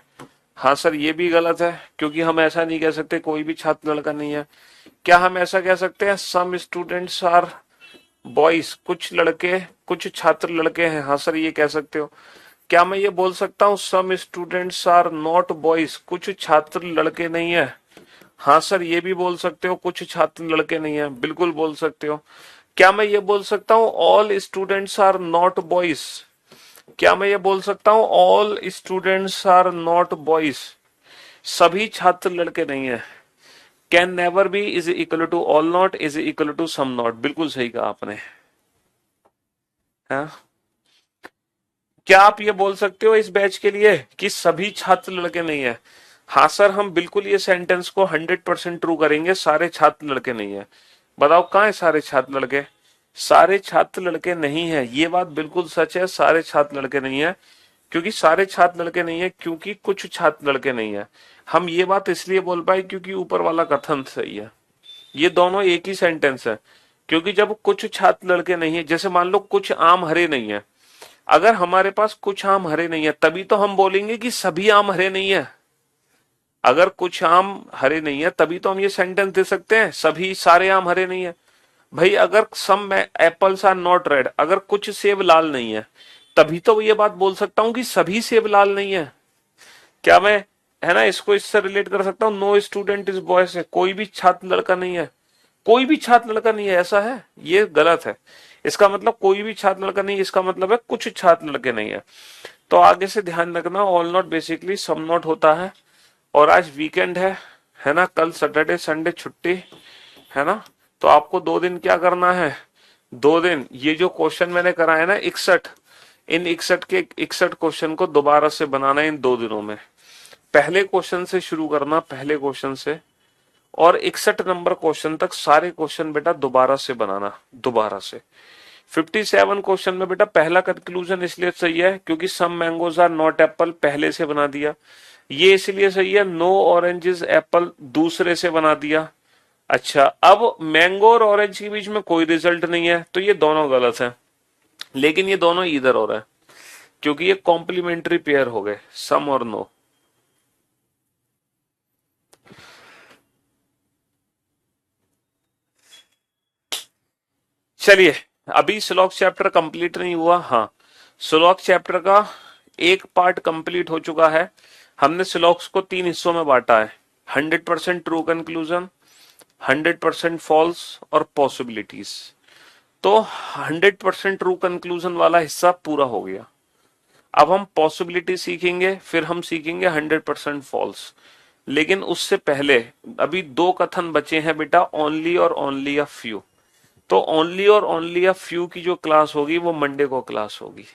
हाँ सर, ये भी गलत है क्योंकि हम ऐसा नहीं कह सकते कोई भी छात्र लड़का नहीं है। क्या हम ऐसा कह सकते हैं सम स्टूडेंट्स आर बॉयज, कुछ लड़के कुछ छात्र लड़के हैं? हाँ सर, ये कह सकते हो। क्या मैं ये बोल सकता हूँ some students are not boys, कुछ छात्र लड़के नहीं है? हाँ सर, ये भी बोल सकते हो, कुछ छात्र लड़के नहीं है, बिल्कुल बोल सकते हो। क्या मैं ये बोल सकता हूँ all students are not boys? क्या मैं ये बोल सकता हूँ all students are not boys, सभी छात्र लड़के नहीं है? Can never be is equal to all not is equal to some not, बिल्कुल सही कहा आपने। हाँ? क्या आप ये बोल सकते हो इस बैच के लिए कि सभी छात्र लड़के नहीं है? हाँ सर, हम बिल्कुल ये सेंटेंस को 100% ट्रू करेंगे, सारे छात्र लड़के नहीं है। बताओ कहाँ है सारे छात्र लड़के? सारे छात्र लड़के नहीं है, ये बात बिल्कुल सच है, सारे छात्र लड़के नहीं है। क्योंकि सारे छात्र लड़के नहीं है क्योंकि कुछ छात्र लड़के नहीं है। हम ये बात इसलिए बोल पाए क्योंकि ऊपर वाला कथन सही है। ये दोनों एक ही सेंटेंस है। क्योंकि जब कुछ छात्र लड़के नहीं है, जैसे मान लो कुछ आम हरे नहीं है, अगर हमारे पास कुछ आम हरे नहीं है तभी तो हम बोलेंगे कि सभी आम हरे नहीं है। अगर कुछ आम हरे नहीं है तभी तो हम ये सेंटेंस दे सकते हैं सभी सारे आम हरे नहीं है। भाई अगर सम एप्पल्स आर नॉट रेड, अगर कुछ सेब लाल नहीं है तभी तो ये बात बोल सकता हूं कि सभी सेब लाल नहीं है। क्या मैं, है ना, इसको इससे रिलेट कर सकता हूँ? नो स्टूडेंट इज बॉय से, कोई भी छात्र लड़का नहीं है, कोई भी छात्र लड़का नहीं है, ऐसा है? ये गलत है। इसका मतलब कोई भी छात्र लड़का नहीं, इसका मतलब है कुछ छात्र लड़के नहीं है। तो आगे से ध्यान रखना, all not basically some not होता है। और आज वीकेंड है ना, कल सैटरडे संडे छुट्टी है ना, तो आपको 2 दिन क्या करना है? 2 दिन ये जो क्वेश्चन मैंने कराया ना 61, इन 61 के 61 क्वेश्चन को दोबारा से बनाना है इन 2 दिनों में। पहले क्वेश्चन से शुरू करना, पहले क्वेश्चन से, और 61 नंबर क्वेश्चन तक सारे क्वेश्चन बेटा दोबारा से बनाना, दोबारा से। 57 क्वेश्चन में बेटा पहला कंक्लूजन इसलिए सही है क्योंकि सम मैंगोज आर नॉट एप्पल पहले से बना दिया। ये इसलिए सही है नो ऑरेंजेस एप्पल दूसरे से बना दिया। अच्छा, अब मैंगो और ऑरेंज के बीच में कोई रिजल्ट नहीं है, तो ये दोनों गलत है। लेकिन ये दोनों इधर हो रहा है, क्योंकि ये कॉम्प्लीमेंट्री पेयर हो गए, सम और नो। चलिए, अभी स्लॉक चैप्टर कंप्लीट नहीं हुआ। हाँ, स्लॉक चैप्टर का एक पार्ट कंप्लीट हो चुका है। हमने स्लॉक्स को तीन हिस्सों में बांटा है: 100% ट्रू कंक्लूजन, 100% फॉल्स और पॉसिबिलिटीज। तो 100% ट्रू कंक्लूजन वाला हिस्सा पूरा हो गया। अब हम पॉसिबिलिटी सीखेंगे, फिर हम सीखेंगे 100% फॉल्स। लेकिन उससे पहले अभी दो कथन बचे हैं बेटा, ओनली और ओनली अ फ्यू। तो ओनली और ओनली अ फ्यू की जो क्लास होगी वो मंडे को क्लास होगी।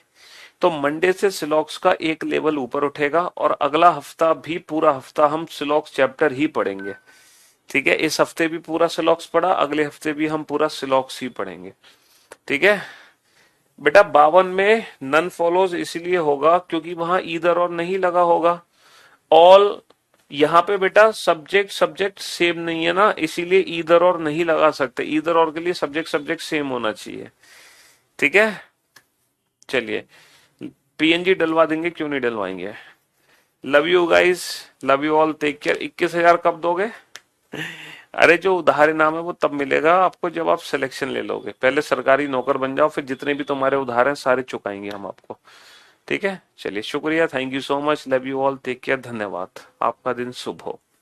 तो मंडे से सिलॉक्स का एक लेवल ऊपर उठेगा, और अगला हफ्ता भी पूरा हफ्ता हम सिलॉक्स चैप्टर ही पढ़ेंगे। ठीक है, इस हफ्ते भी पूरा सिलॉक्स पढ़ा, अगले हफ्ते भी हम पूरा सिलॉक्स ही पढ़ेंगे। ठीक है बेटा। 52 में नन फॉलोज इसलिए होगा क्योंकि वहां ईदर और नहीं लगा होगा। ऑल, यहाँ पे बेटा सब्जेक्ट सब्जेक्ट सेम नहीं है ना, इसीलिए ईदर और नहीं लगा सकते। ईदर और के लिए सब्जेक्ट सब्जेक्ट सेम होना चाहिए। ठीक है, चलिए, पीएनजी डलवा देंगे, क्यों नहीं डलवाएंगे। Love you guys, love you all, take care. 21,000 कब दोगे? अरे जो उधार इनाम है वो तब मिलेगा आपको जब आप सिलेक्शन ले लोगे। पहले सरकारी नौकर बन जाओ, फिर जितने भी तुम्हारे उधार हैं सारे चुकाएंगे हम आपको। ठीक है, चलिए, शुक्रिया, thank you so much, love you all, take care, धन्यवाद। आपका दिन शुभ हो।